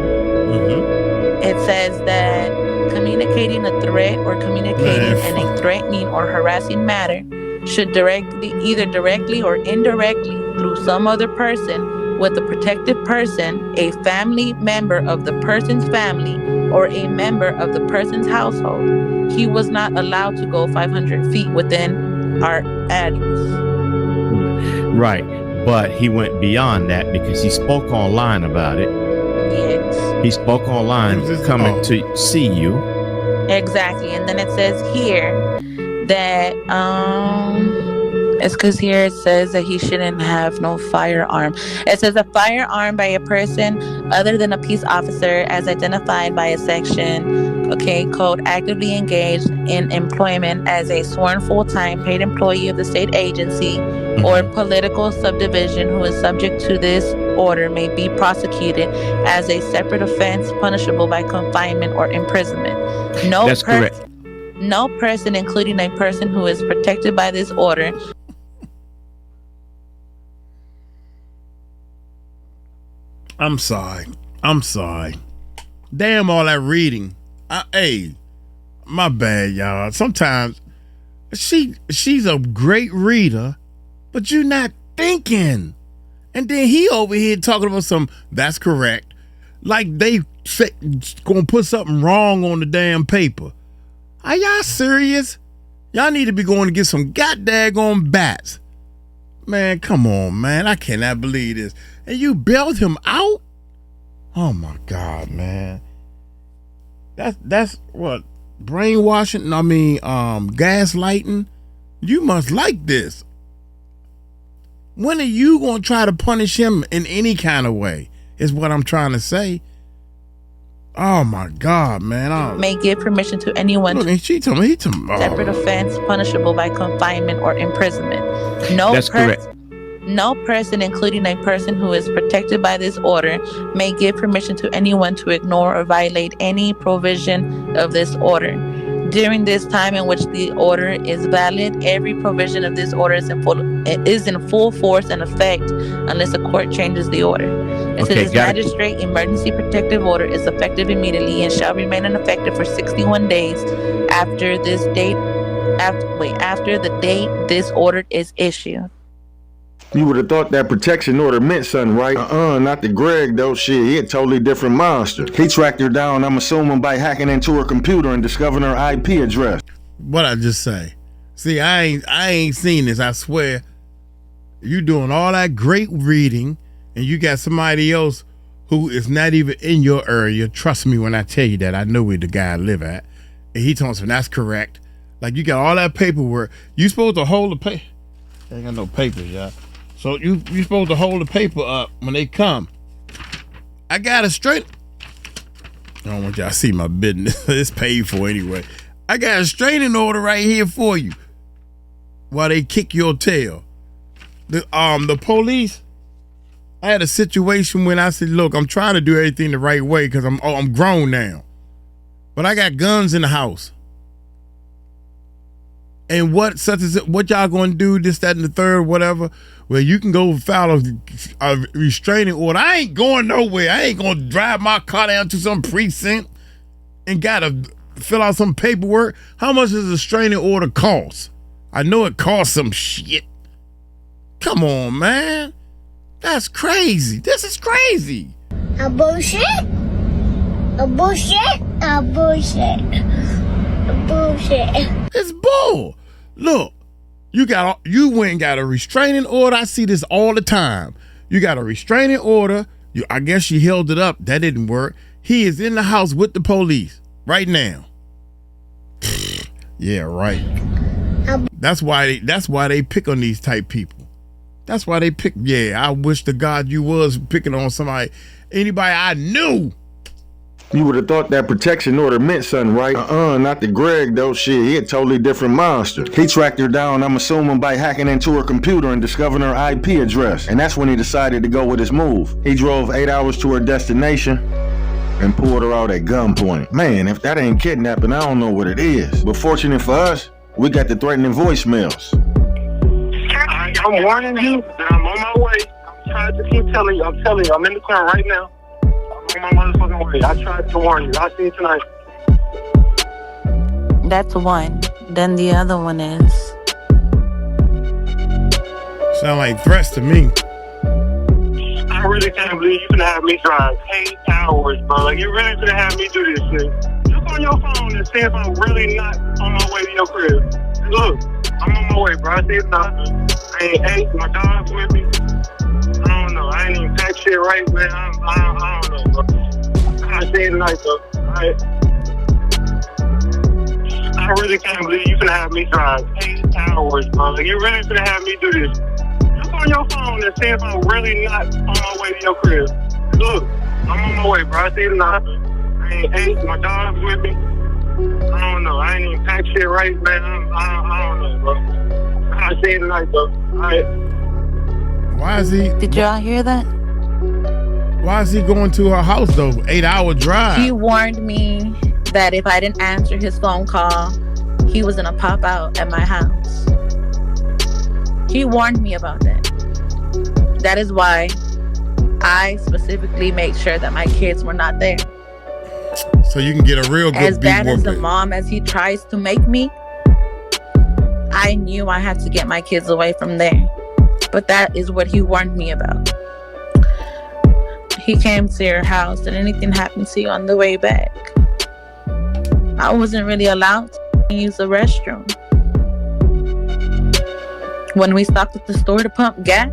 It says that communicating a threat or communicating in a threatening or harassing manner should either directly or indirectly through some other person with a protected person, a family member of the person's family, or a member of the person's household. He was not allowed to go 500 feet within our address. Right, but he went beyond that because he spoke online about it. Yes. He spoke online coming to see you. Exactly. And then it says here that It's because here it says that he shouldn't have no firearm. It says a firearm by a person other than a peace officer as identified by a section, code actively engaged in employment as a sworn full-time paid employee of the state agency or political subdivision who is subject to this order may be prosecuted as a separate offense punishable by confinement or imprisonment. That's correct. No person, including a person who is protected by this order. I'm sorry. Damn all that reading. Hey, my bad, y'all. Sometimes she's a great reader, but you're not thinking. And then he over here talking about that's correct. Like they gonna put something wrong on the damn paper. Are y'all serious? Y'all need to be going to get some goddamn bats. Man, come on, man. I cannot believe this. And you bailed him out? Oh my God, man. That's what? Brainwashing? Gaslighting? You must like this. When are you going to try to punish him in any kind of way? Is what I'm trying to say. Oh my God, man! May give permission to anyone. Look, he told me separate offense punishable by confinement or imprisonment. That's correct. No person, including a person who is protected by this order, may give permission to anyone to ignore or violate any provision of this order. During this time in which the order is valid, every provision of this order is in full force and effect unless a court changes the order. It says this magistrate emergency protective order is effective immediately and shall remain ineffective for 61 days after this date. After the date this order is issued. You would have thought that protection order meant something, right? Not the Greg, though. Shit, he a totally different monster. He tracked her down, I'm assuming, by hacking into her computer and discovering her IP address. What I just say? See, I ain't seen this, I swear. You doing all that great reading, and you got somebody else who is not even in your area. Trust me when I tell you that. I know where the guy live at. And he told me, that's correct. Like, you got all that paperwork. You supposed to hold the paper. I ain't got no papers, y'all. So you supposed to hold the paper up when they come. I got it straight. I don't want y'all to see my business. It's paid for anyway. I got a restraining order right here for you while they kick your tail. The police, I had a situation when I said, look, I'm trying to do everything the right way because I'm grown now. But I got guns in the house. And what y'all gonna do, this, that, and the third, whatever, well, you can go file a restraining order. I ain't going nowhere. I ain't gonna drive my car down to some precinct and gotta fill out some paperwork. How much does a restraining order cost? I know it costs some shit. Come on, man. That's crazy. This is crazy. A bullshit. A bullshit. A bullshit. A bullshit. It's bull. Look, you went and got a restraining order. I see this all the time. You got a restraining order. I guess you held it up. That didn't work. He is in the house with the police right now. Yeah, right. That's why they pick on these type people. That's why they pick. Yeah, I wish to God you was picking on anybody I knew. You would have thought that protection order meant something, right? Not the Greg, though. Shit, he a totally different monster. He tracked her down, I'm assuming, by hacking into her computer and discovering her IP address. And that's when he decided to go with his move. He drove 8 hours to her destination and pulled her out at gunpoint. Man, if that ain't kidnapping, I don't know what it is. But fortunate for us, we got the threatening voicemails. I'm warning you that I'm on my way. I'm trying to keep telling you. I'm in the car right now. I'm on my motherfucking way. I tried to warn you. I'll see you tonight. That's one. Then the other one is. Sound like threats to me. I really can't believe you gonna have me drive 8 hours, bro. Like, you really gonna have me do this shit. Look on your phone and see if I'm really not on my way to your crib. Look, I'm on my way, bro. I see you tonight. I ain't ate. My dog's with me. I don't know. I ain't even packed shit right, man. I don't know, bro. I'll see you tonight, though. All right. I really can't believe you finna have me drive 8 hours, bro. Like, you really finna have me do this. Look on your phone and see if I'm really not on my way to your crib. Look, I'm on my way, bro. I see it now. My dog's with me. I don't know. I ain't even packed shit right, man. I don't know, bro. I see it tonight, bro. All right. Why is he? Did y'all hear that? Why is he going to her house though? 8-hour drive. He warned me that if I didn't answer his phone call, he was gonna pop out at my house. He warned me about that. That is why I specifically made sure that my kids were not there. So you can get a real good As bad as the whooping. mom as he tries to make me, I knew I had to get my kids away from there. But that is what he warned me about. He came to your house. Did anything happen to you on the way back? I wasn't really allowed to use the restroom. When we stopped at the store to pump gas,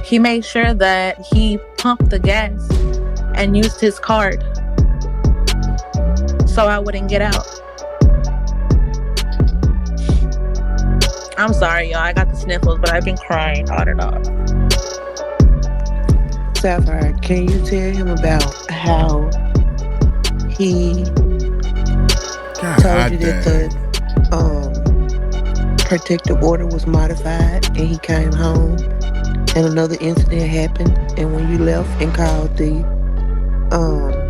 he made sure that he pumped the gas and used his card so I wouldn't get out. I'm sorry, y'all. I got the sniffles, but I've been crying on and off. Sapphire, can you tell him about how he told you that the protective order was modified and he came home and another incident happened, and when you left and called the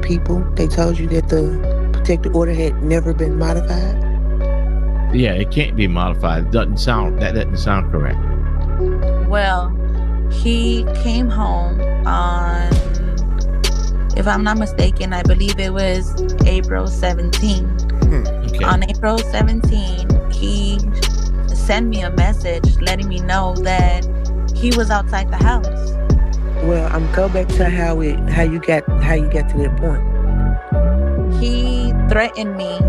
people, they told you that the protective order had never been modified? Yeah, it can't be modified. That doesn't sound correct. Well, he came home on, if I'm not mistaken, I believe it was April 17. Okay. On April 17, he sent me a message letting me know that he was outside the house. Well, I'm go back to how you got to that point. He threatened me.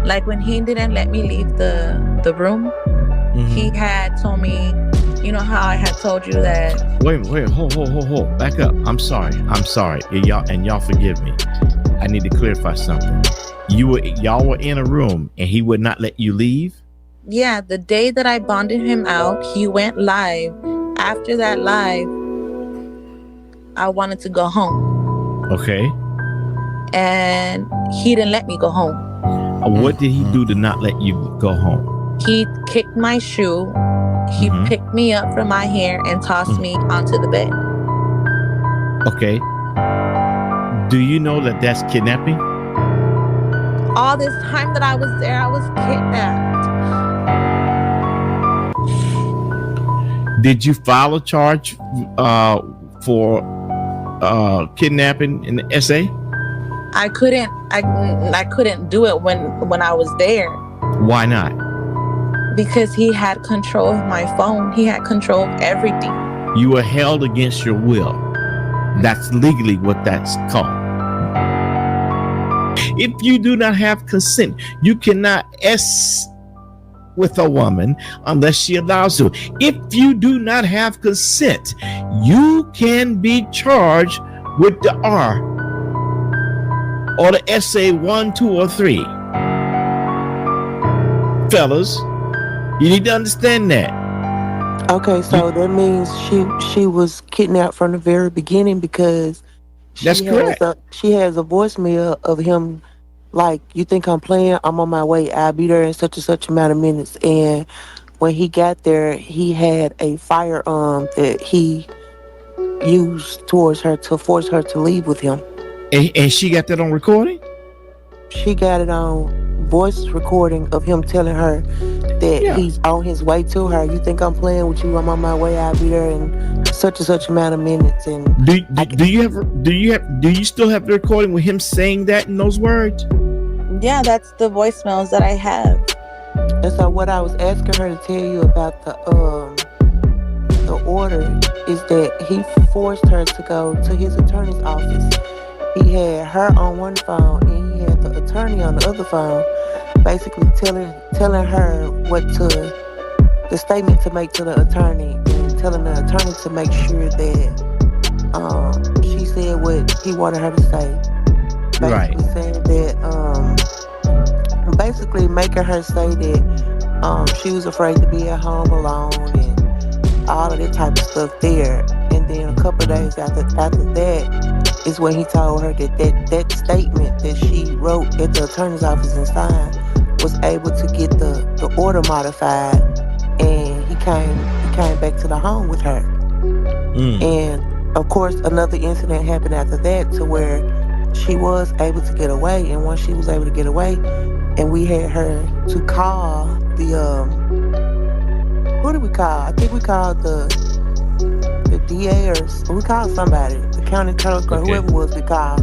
Like when he didn't let me leave the room, he had told me, you know how I had told you that. Wait, hold. Back up. I'm sorry. Y'all forgive me. I need to clarify something. Y'all were in a room and he would not let you leave? Yeah, the day that I bonded him out, he went live. After that live, I wanted to go home. Okay. And he didn't let me go home. What did he do to not let you go home? He kicked my shoe. He picked me up from my hair and tossed me onto the bed. Okay. Do you know that that's kidnapping? All this time that I was there, I was kidnapped. Did you file a charge for kidnapping in the SA? I couldn't do it when I was there. Why not? Because he had control of my phone. He had control of everything. You were held against your will. That's legally what that's called. If you do not have consent, you cannot with a woman unless she allows you. If you do not have consent, you can be charged with the R or the SA 1, 2, or 3. Fellas, you need to understand that. Okay, so that means she was kidnapped from the very beginning because that's correct. She has a voicemail of him like, you think I'm playing? I'm on my way. I'll be there in such and such amount of minutes. And when he got there, he had a firearm that he used towards her to force her to leave with him. And she got that on recording? She got it on voice recording of him telling her that he's on his way to her. You think I'm playing with you? I'm on my way. I'll be there in such and such amount of minutes. And do you still have the recording with him saying that in those words? Yeah, that's the voicemails that I have. And so what I was asking her to tell you about the order is that he forced her to go to his attorney's office. He had her on one phone and he had the attorney on the other phone, basically telling her the statement to make to the attorney, and telling the attorney to make sure that she said what he wanted her to say. basically saying that, basically making her say that she was afraid to be at home alone and all of that type of stuff there. And then a couple of days after that is when he told her that statement that she wrote at the attorney's office and signed was able to get the order modified, and he came back to the home with her. And of course, another incident happened after that to where she was able to get away. And once she was able to get away, and we had her to call the who did we call? I think we called the DA, or we called somebody, the county clerk or whoever it was we called,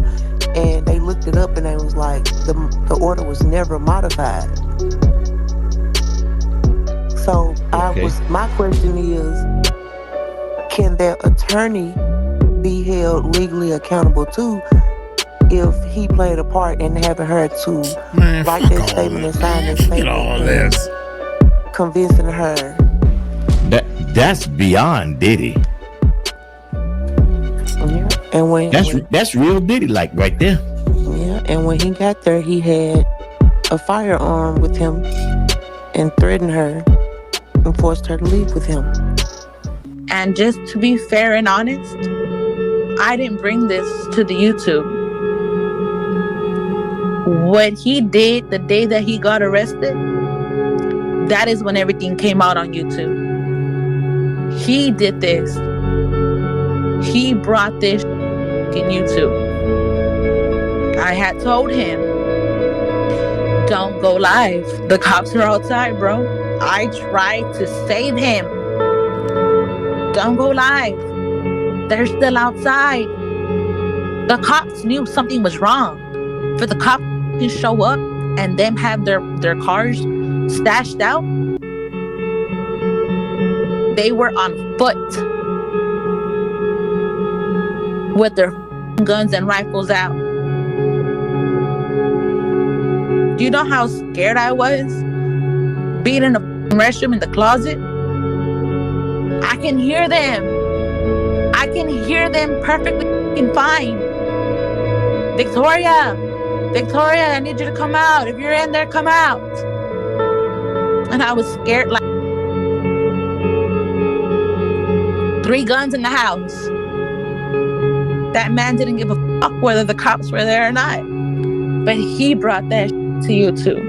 and they looked it up and they was like the order was never modified. So my question is, can their attorney be held legally accountable too if he played a part in having her to write that statement and sign that statement, convincing her? That's beyond Diddy. Yeah. And when that's real Diddy like right there. Yeah, and when he got there, he had a firearm with him and threatened her and forced her to leave with him. And just to be fair and honest, I didn't bring this to the YouTube. What he did the day that he got arrested, that is when everything came out on YouTube. He did this. He brought this in YouTube. I had told him, don't go live. The cops are outside, bro. I tried to save him. Don't go live. They're still outside. The cops knew something was wrong. For the cops to show up and them have their cars stashed out, they were on foot with their guns and rifles out. Do you know how scared I was being in the restroom in the closet? I can hear them. I can hear them perfectly fine. Victoria, I need you to come out. If you're in there, come out. And I was scared like 3 guns in the house. That man didn't give a fuck whether the cops were there or not. But he brought that to YouTube.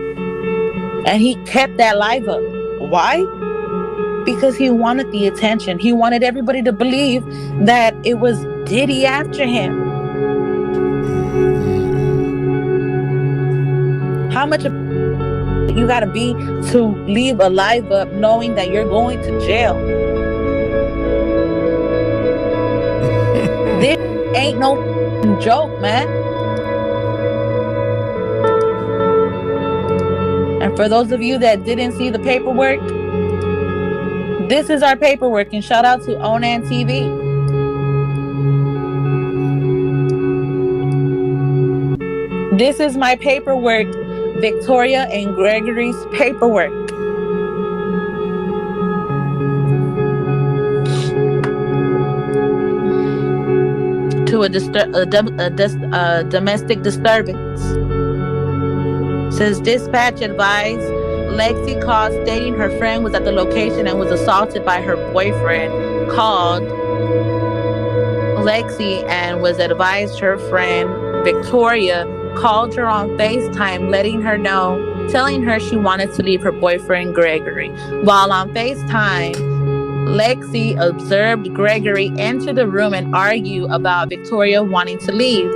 And he kept that live up. Why? Because he wanted the attention. He wanted everybody to believe that it was Diddy after him. How much of you gotta be to leave a live up knowing that you're going to jail? This ain't no joke, man. And for those of you that didn't see the paperwork, this is our paperwork, and shout out to Onan TV. This is my paperwork, Victoria and Gregory's paperwork. To a domestic disturbance. Says dispatch advised Lexi called stating her friend was at the location and was assaulted by her boyfriend. Called Lexi and was advised her friend Victoria called her on FaceTime, telling her she wanted to leave her boyfriend Gregory. While on FaceTime, Lexi observed Gregory enter the room and argue about Victoria wanting to leave.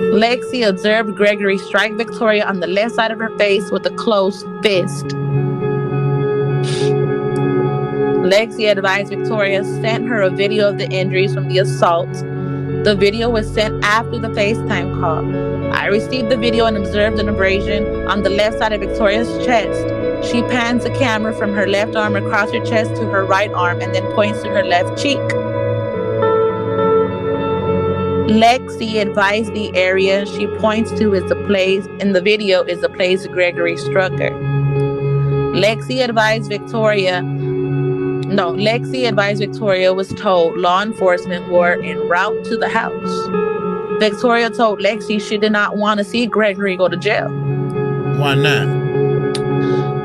Lexi observed Gregory strike Victoria on the left side of her face with a closed fist. Lexi advised Victoria sent her a video of the injuries from the assault. The video was sent after the FaceTime call. I received the video and observed an abrasion on the left side of Victoria's chest. She pans the camera from her left arm across her chest to her right arm and then points to her left cheek. Lexi advised the area she points to is the place in the video is the place Gregory struck her. Lexi advised Victoria was told law enforcement were en route to the house. Victoria told Lexi she did not want to see Gregory go to jail. Why not?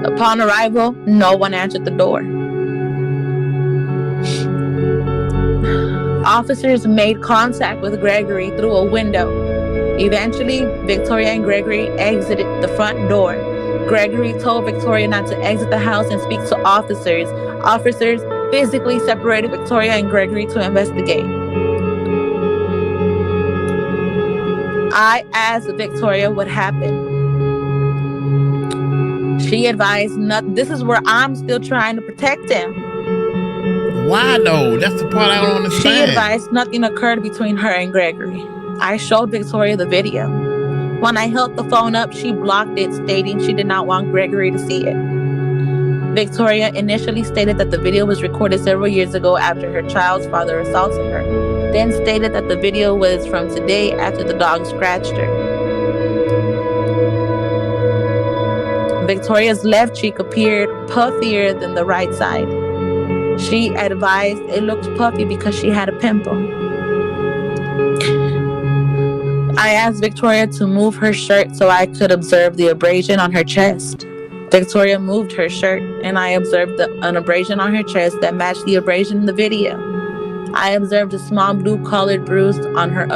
Upon arrival, no one answered the door. Officers made contact with Gregory through a window. Eventually, Victoria and Gregory exited the front door. Gregory told Victoria not to exit the house and speak to officers. Officers physically separated Victoria and Gregory to investigate. I asked Victoria what happened. She advised nothing. This is where I'm still trying to protect him. Why though? That's the part I don't understand. She advised nothing occurred between her and Gregory. I showed Victoria the video. When I held the phone up, she blocked it, stating she did not want Gregory to see it. Victoria initially stated that the video was recorded several years ago after her child's father assaulted her, then stated that the video was from today after the dog scratched her. Victoria's left cheek appeared puffier than the right side. She advised it looked puffy because she had a pimple. I asked Victoria to move her shirt so I could observe the abrasion on her chest. Victoria moved her shirt, and I observed an abrasion on her chest that matched the abrasion in the video. I observed a small blue-colored bruise on her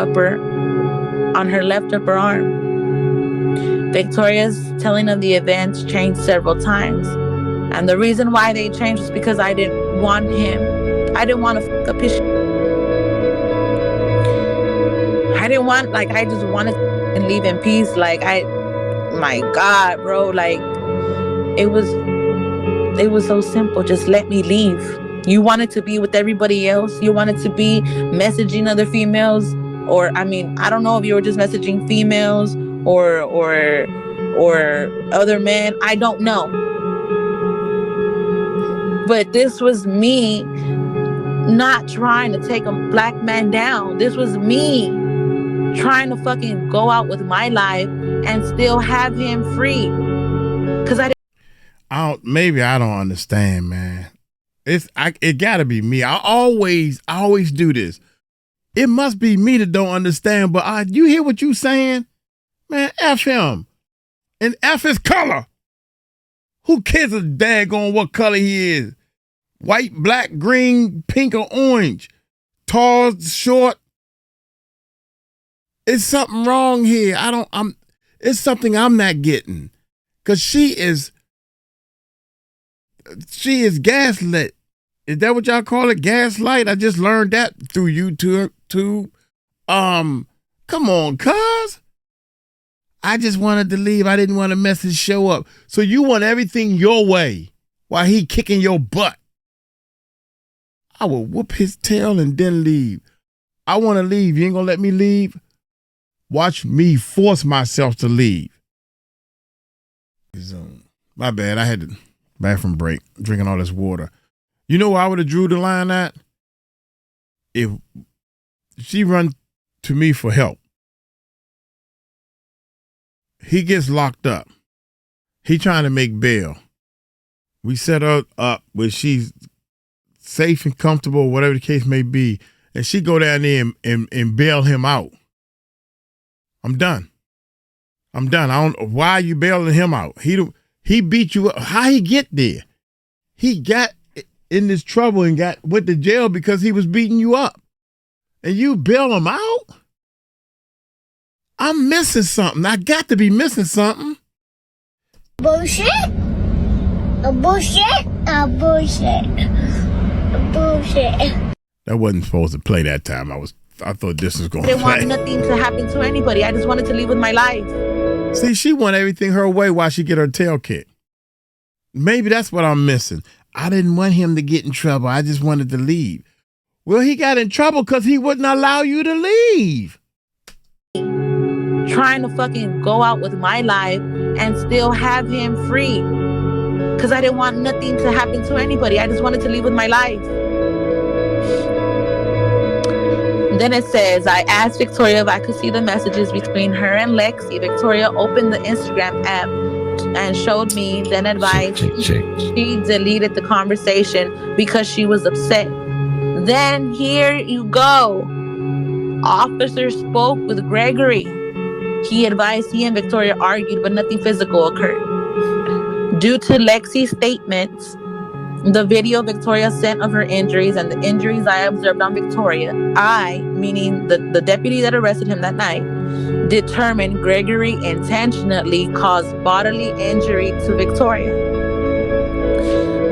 left upper arm. Victoria's telling of the events changed several times, and the reason why they changed was because I didn't want him. I didn't want to fuck up his shit. I just wanted to leave in peace. My God, bro, it was so simple. Just let me leave. You wanted to be with everybody else. You wanted to be messaging other females, or I don't know if you were just messaging females or other men. I don't know. But this was me not trying to take a black man down. This was me trying to fucking go out with my life and still have him free. Cause maybe I don't understand, man. It gotta be me. I always do this. It must be me that don't understand. But you hear what you saying, man? F him and F his color. Who cares a daggone what color he is? White, black, green, pink, or orange? Tall, short. It's something wrong here. It's something I'm not getting. Cause she is gaslit. Is that what y'all call it? Gaslight? I just learned that through YouTube. Come on, cuz. I just wanted to leave. I didn't want to mess his show up. So you want everything your way while he kicking your butt. I will whoop his tail and then leave. I want to leave. You ain't gonna let me leave? Watch me force myself to leave. My bad. I had to bathroom break, drinking all this water. You know where I would have drew the line at? If she run to me for help. He gets locked up. He trying to make bail. We set her up where she's safe and comfortable, whatever the case may be, and she go down there and bail him out. I'm done. I don't. Why are you bailing him out? He beat you up. How he get there? He got in this trouble and went to jail because he was beating you up, and you bail him out. I'm missing something. I got to be missing something. Bullshit. Bullshit. Bullshit. Bullshit. That wasn't supposed to play that time. I thought this was going to play. I didn't want nothing to happen to anybody. I just wanted to live with my life. See, she want everything her way while she get her tail kicked. Maybe that's what I'm missing. I didn't want him to get in trouble. I just wanted to leave. Well, he got in trouble because he wouldn't allow you to leave. Trying to fucking go out with my life and still have him free. Because I didn't want nothing to happen to anybody. I just wanted to live with my life. Then it says, I asked Victoria if I could see the messages between her and Lexi. Victoria opened the Instagram app and showed me, then advised she deleted the conversation because she was upset. Then here you go. Officer spoke with Gregory. He advised he and Victoria argued, but nothing physical occurred. Due to Lexi's statements, the video Victoria sent of her injuries and the injuries I observed on Victoria, I, meaning the deputy that arrested him that night, determined Gregory intentionally caused bodily injury to Victoria.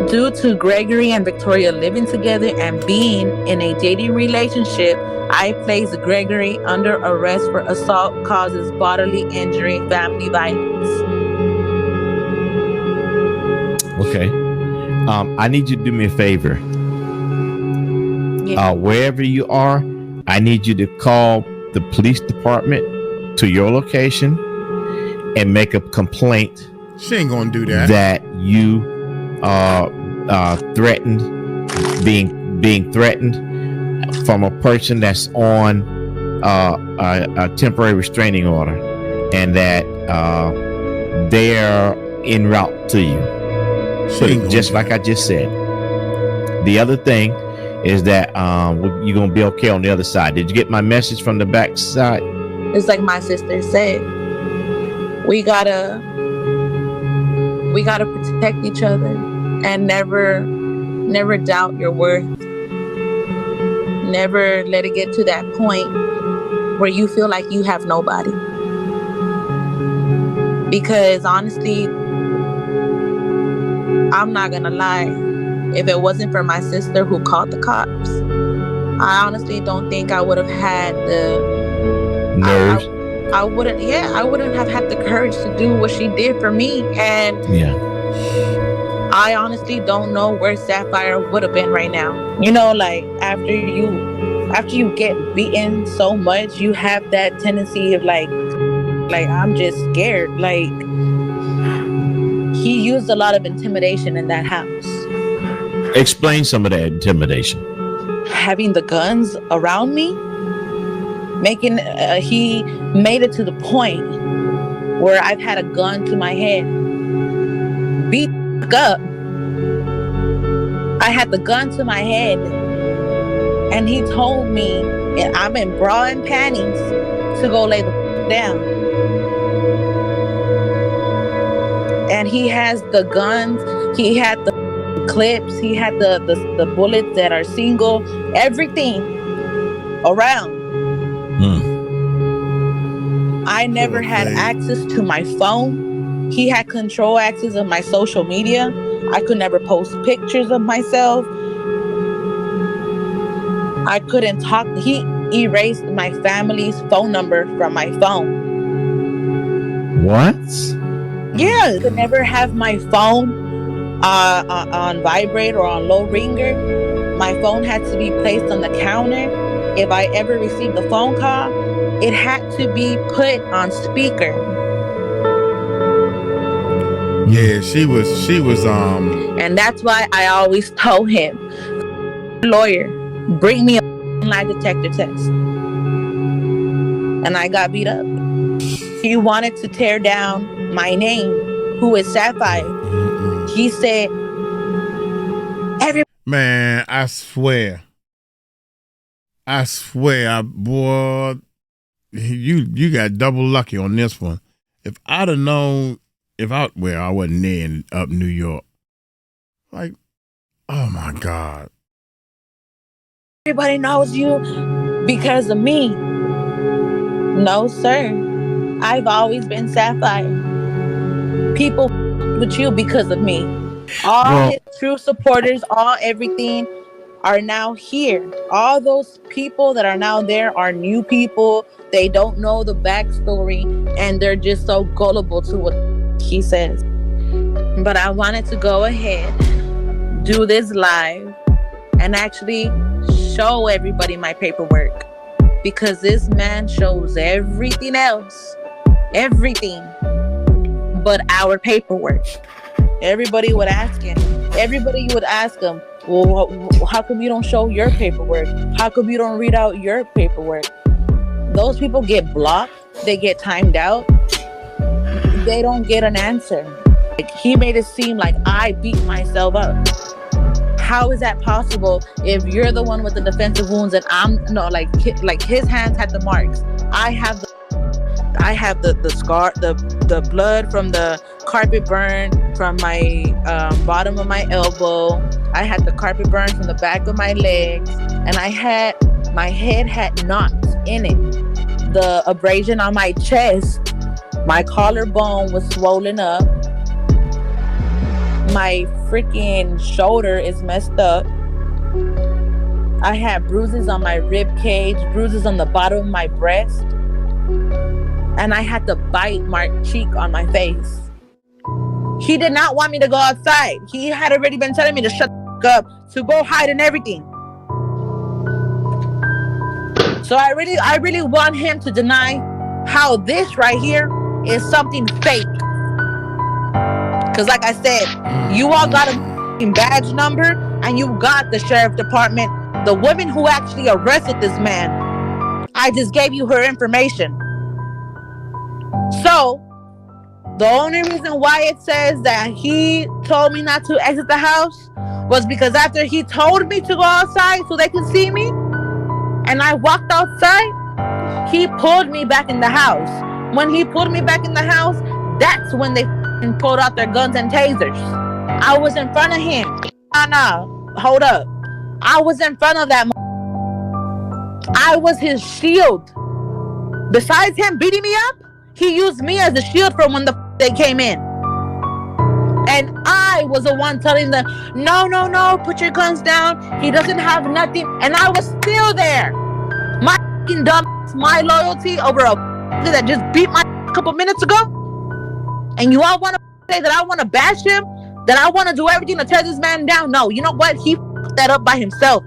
Due to Gregory and Victoria living together and being in a dating relationship, I placed Gregory under arrest for assault causes bodily injury, family violence. Okay. I need you to do me a favor. Yeah. Wherever you are, I need you to call the police department to your location and make a complaint. She ain't gonna do that. That you threatened, being threatened from a person that's on a temporary restraining order, and that they're en route to you. Just like I just said. The other thing is that you're gonna be okay on the other side. Did you get my message from the back side? It's like my sister said, we gotta protect each other and never doubt your worth. Never let it get to that point where you feel like you have nobody. Because honestly, I'm not gonna lie, if it wasn't for my sister who called the cops, I honestly don't think I would have had the nerves. I wouldn't have had the courage to do what she did for me. And I honestly don't know where Sapphire would have been right now. You know, like after you get beaten so much, you have that tendency of like I'm just scared. Like, he used a lot of intimidation in that house. Explain some of that intimidation. Having the guns around me, he made it to the point where I've had a gun to my head. Beat up. I had the gun to my head, and he told me, and I'm in bra and panties, to go lay the down. And he has the guns, he had the clips, he had the bullets that are single, everything around. I never had access to my phone. He had control access of my social media. I could never post pictures of myself. I couldn't talk. He erased my family's phone number from my phone. What? Yeah, I could never have my phone on vibrate or on low ringer. My phone had to be placed on the counter. If I ever received a phone call, it had to be put on speaker. Yeah, she was and that's why I always told him, lawyer, bring me a lie detector test. And I got beat up. He wanted to tear down my name, who is Sapphire. He said, man, I swear, boy, you got double lucky on this one. If I'd have known, I wasn't there up New York. Like, oh my God. Everybody knows you because of me. No, sir. I've always been Sapphire. People with you because of me. All his true supporters, all everything are now here. All those people that are now there are new people. They don't know the backstory and they're just so gullible to what he says. But I wanted to go ahead, do this live, and actually show everybody my paperwork, because this man shows everything else, everything but our paperwork. Everybody would ask him, well, how come you don't show your paperwork? How come you don't read out your paperwork? Those people get blocked, they get timed out, they don't get an answer. Like, he made it seem like I beat myself up. How is that possible if you're the one with the defensive wounds and I'm no like his hands had the marks. I have the scar, the blood from the carpet burn from my bottom of my elbow. I had the carpet burn from the back of my legs, and my head had knots in it. The abrasion on my chest, my collarbone was swollen up. My freaking shoulder is messed up. I had bruises on my rib cage, bruises on the bottom of my breast, and I had the bite marked cheek on my face. He did not want me to go outside. He had already been telling me to shut the f- up, to go hide and everything. So I really want him to deny how this right here is something fake. Because like I said, you all got a badge number and you got the sheriff department, the woman who actually arrested this man. I just gave you her information. So the only reason why it says that he told me not to exit the house was because after he told me to go outside so they could see me, and I walked outside, he pulled me back in the house. When he pulled me back in the house, that's when they pulled out their guns and tasers. I was in front of him. Hold up. I was in front of that. I was his shield. Besides him beating me up, he used me as a shield from when they came in. And I was the one telling them, no, put your guns down. He doesn't have nothing. And I was still there. My fucking dumb, my loyalty over a that just beat my a couple minutes ago. And you all want to say that I want to bash him? That I want to do everything to tear this man down? No, you know what? He fucked that up by himself.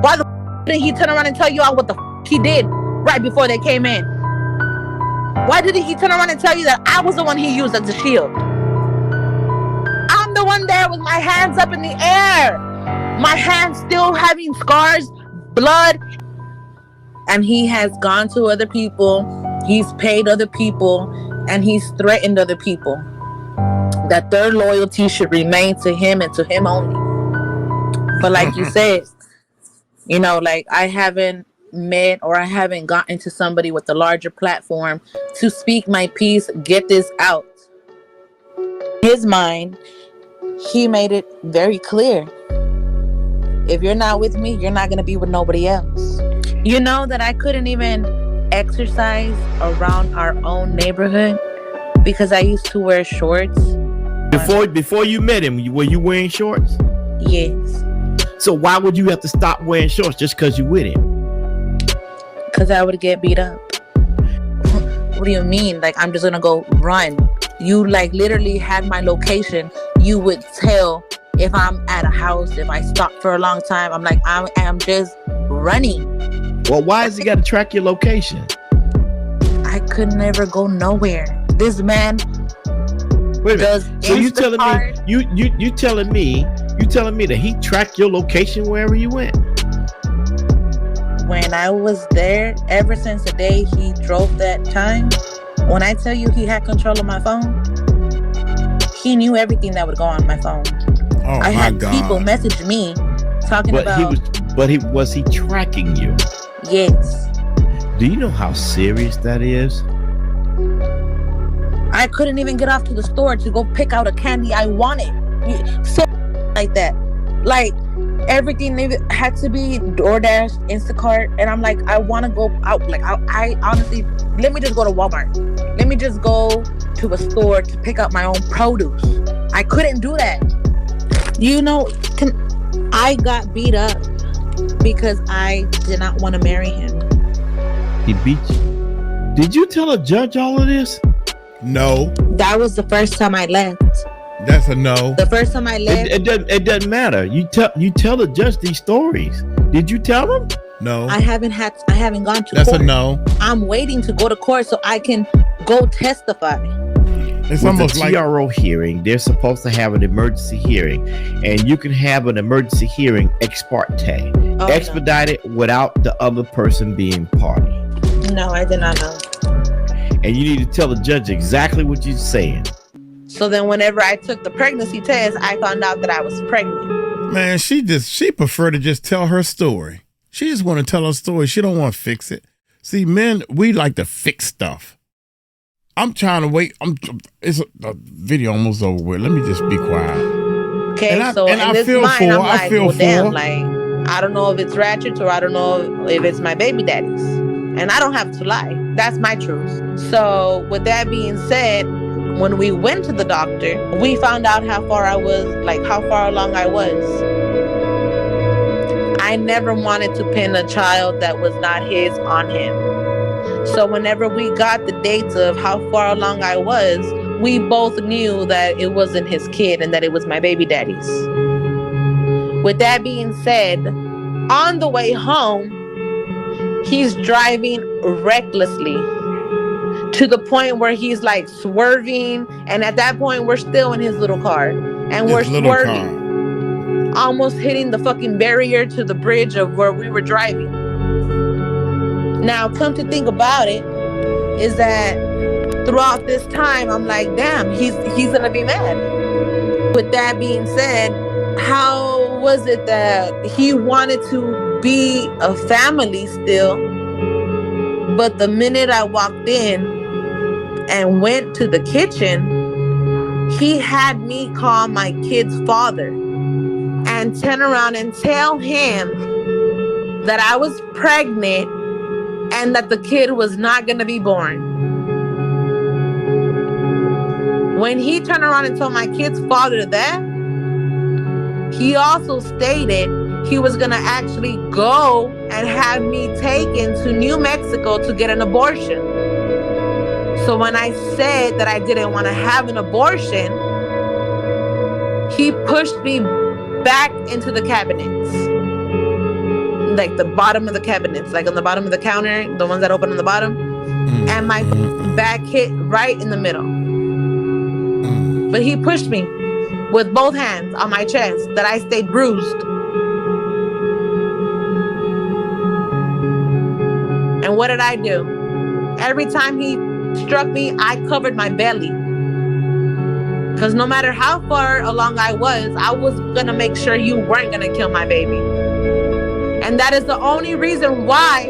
Why the didn't he turn around and tell you all what the he did right before they came in? Why didn't he turn around and tell you that I was the one he used as a shield? I'm the one there with my hands up in the air. My hands still having scars, blood. And he has gone to other people. He's paid other people. And he's threatened other people that their loyalty should remain to him and to him only. But like you said, you know, like I haven't met or I haven't gotten to somebody with a larger platform to speak my piece, get this out. In his mind, he made it very clear. If you're not with me, you're not going to be with nobody else. You know that I couldn't even exercise around our own neighborhood because I used to wear shorts. Before you met him, were you wearing shorts? Yes. So why would you have to stop wearing shorts just because you with him? Because I would get beat up. What do you mean? Like I'm just gonna go run? You like literally had my location. You would tell if I'm at a house, if I stop for a long time. I'm like, I am just running. Well, why has he got to track your location? I could never go nowhere. This man does. So you telling me you telling me that he tracked your location wherever you went? When I was there, ever since the day he drove that time, when I tell you he had control of my phone, he knew everything that would go on my phone. Oh, I had people message me talking about. Was he tracking you? Yes. Do you know how serious that is? I couldn't even get off to the store to go pick out a candy I wanted. So like that. Like everything had to be DoorDash, Instacart, and I'm like, I want to go out. Like I honestly, let me just go to Walmart. Let me just go to a store to pick up my own produce. I couldn't do that. You know, I got beat up because I did not want to marry him. He beat you. Did you tell a judge all of this? No. That was the first time I left. That's a no. The first time I left. It doesn't matter. You tell the judge these stories. Did you tell him? No. I haven't gone to That's court. A no. I'm waiting to go to court so I can go testify. It's with almost the like TRO hearing. They're supposed to have an emergency hearing, and you can have an emergency hearing ex parte, expedited without the other person being party. No, I did not know. And you need to tell the judge exactly what you're saying. So then whenever I took the pregnancy test, I found out that I was pregnant. Man, she prefer to just tell her story. She just want to tell her story. She don't want to fix it. See, men, we like to fix stuff. I'm trying to wait. It's a video almost over with. Let me just be quiet. Okay, and so in I this feel mind, for I'm her. like, I feel well, for damn, her. like, I don't know if it's Ratchet or I don't know if it's my baby daddy's. And I don't have to lie. That's my truth. So with that being said, when we went to the doctor, we found out how far along I was. I never wanted to pin a child that was not his on him. So whenever we got the dates of how far along I was, we both knew that it wasn't his kid and that it was my baby daddy's. With that being said, on the way home, he's driving recklessly to the point where he's like swerving. And at that point, we're still in his little car. And we're swerving, almost hitting the fucking barrier to the bridge of where we were driving. Now, come to think about it, is that throughout this time, I'm like, damn, he's gonna be mad. With that being said, how was it that he wanted to be a family still, but the minute I walked in and went to the kitchen, he had me call my kid's father and turn around and tell him that I was pregnant and that the kid was not going to be born. When he turned around and told my kid's father that, he also stated he was going to actually go and have me taken to New Mexico to get an abortion. So when I said that I didn't want to have an abortion, he pushed me back into the cabinets. Like the bottom of the cabinets, like on the bottom of the counter, the ones that open on the bottom. And my back hit right in the middle. But he pushed me with both hands on my chest that I stayed bruised. And what did I do? Every time he struck me, I covered my belly. Because no matter how far along I was going to make sure you weren't going to kill my baby. And that is the only reason why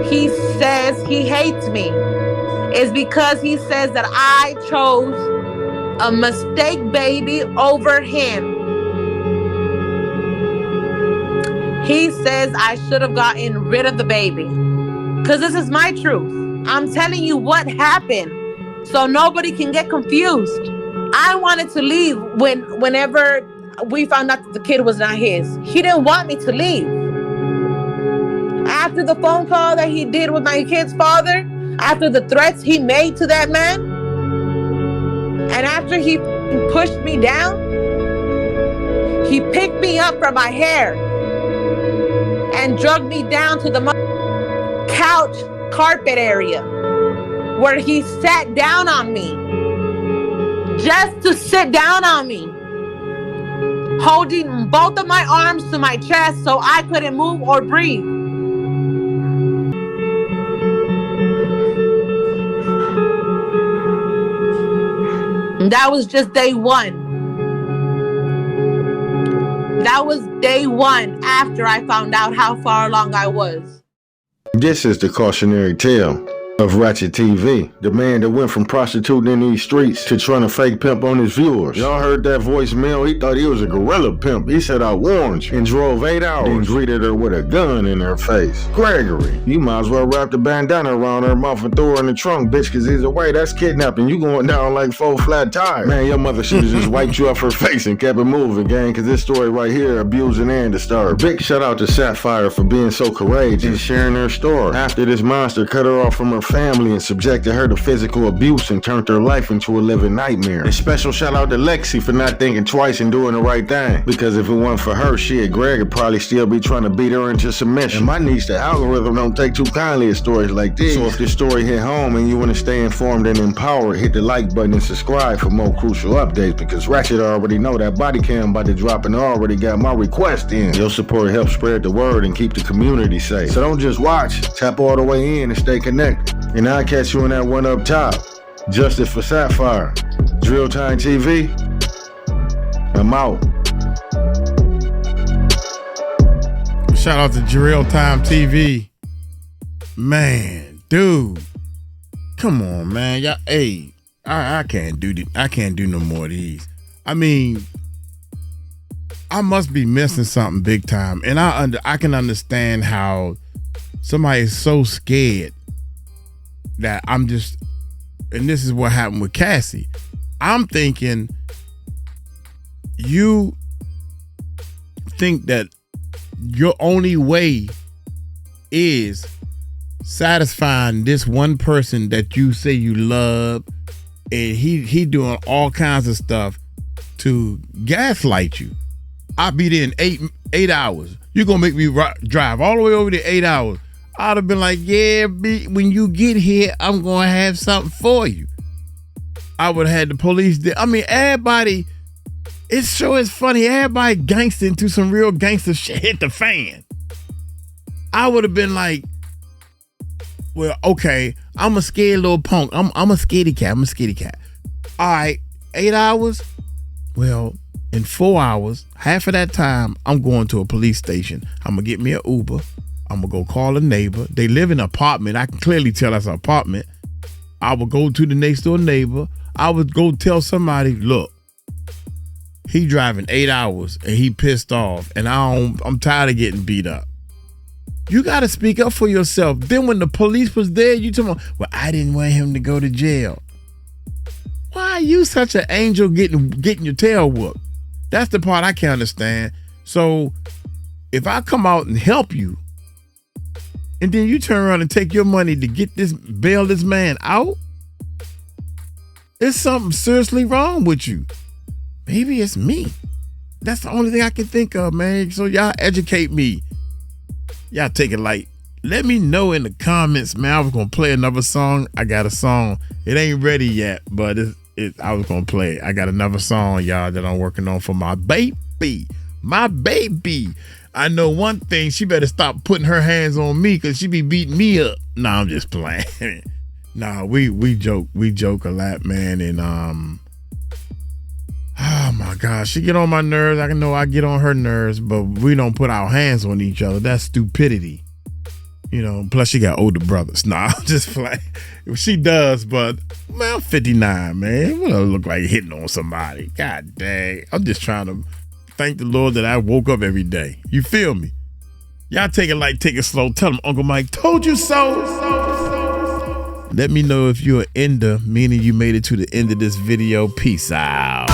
he says he hates me, is because he says that I chose a mistake baby over him. He says I should have gotten rid of the baby. Because this is my truth. I'm telling you what happened so nobody can get confused. I wanted to leave whenever we found out that the kid was not his. He didn't want me to leave. After the phone call that he did with my kid's father, after the threats he made to that man, and after he pushed me down, he picked me up from my hair and dragged me down to the couch carpet area where he sat down on me, just to sit down on me, holding both of my arms to my chest so I couldn't move or breathe. And that was just day one. That was day one after I found out how far along I was. This is the cautionary tale of Ratchet TV, the man that went from prostituting in these streets to trying to fake pimp on his viewers. Y'all heard that voicemail? He thought he was a gorilla pimp. He said, I warned you, and drove 8 hours, then greeted her with a gun in her face. Gregory, you might as well wrap the bandana around her mouth and throw her in the trunk, bitch, because either way, that's kidnapping. You going down like 4 flat tires. Man, your mother should have just wiped you off her face and kept it moving, gang, because this story right here, abusing and disturbed. Big shout out to Sapphire for being so courageous and sharing her story. After this monster cut her off from her family and subjected her to physical abuse and turned her life into a living nightmare. And special shout out to Lexi for not thinking twice and doing the right thing. Because if it wasn't for her, she and Greg would probably still be trying to beat her into submission. And my niece, the algorithm, don't take too kindly at stories like this. So if this story hit home and you want to stay informed and empowered, hit the like button and subscribe for more crucial updates, because Ratchet already know that body cam about to drop and I already got my request in. Your support helps spread the word and keep the community safe. So don't just watch, tap all the way in and stay connected. And I'll catch you in that one up top. Justice for Sapphire. Drill Time TV. I'm out. Shout out to Drill Time TV. Man, dude. Come on, man. Y'all, hey, I can't do no more of these. I mean, I must be missing something big time. And I can understand how somebody is so scared that I'm just, and this is what happened with Cassie. I'm thinking you think that your only way is satisfying this one person that you say you love, and he doing all kinds of stuff to gaslight you. I'll be there in 8 hours. You're gonna make me drive all the way over there 8 hours. I'd have been like, yeah, when you get here, I'm gonna have something for you. I would have had the police there. I mean, everybody, it's funny. Everybody gangster into some real gangster shit hit the fan. I would have been like, well, okay, I'm a scared little punk. I'm a scaredy cat. All right, 8 hours? Well, in 4 hours, half of that time, I'm going to a police station. I'm going to get me an Uber. I'm going to go call a neighbor. They live in an apartment. I can clearly tell that's an apartment. I would go to the next door neighbor. I would go tell somebody, look, he driving 8 hours and he pissed off, and I'm tired of getting beat up. You got to speak up for yourself. Then when the police was there, you told me, well, I didn't want him to go to jail. Why are you such an angel getting your tail whooped? That's the part I can't understand. So if I come out and help you, and then you turn around and take your money to bail this man out, there's something seriously wrong with you. Maybe it's me. That's the only thing I can think of, man. So y'all educate me. Y'all take it light. Let me know in the comments, man. I was gonna play another song. I got a song. It ain't ready yet, but I was gonna play it. I got another song, y'all, that I'm working on for my baby. My baby. I know one thing. She better stop putting her hands on me because she be beating me up. Nah, I'm just playing. Nah, we joke a lot, man. And oh my gosh, she get on my nerves. I know I get on her nerves, but we don't put our hands on each other. That's stupidity. You know, plus she got older brothers. Nah, I'm just playing. She does, but man, I'm 59, man. What do I look like hitting on somebody? God dang. I'm just trying to thank the Lord that I woke up every day. You feel me? Y'all take it light, take it slow. Tell them Uncle Mike told you so. Let me know if you're an ender, meaning you made it to the end of this video. Peace out.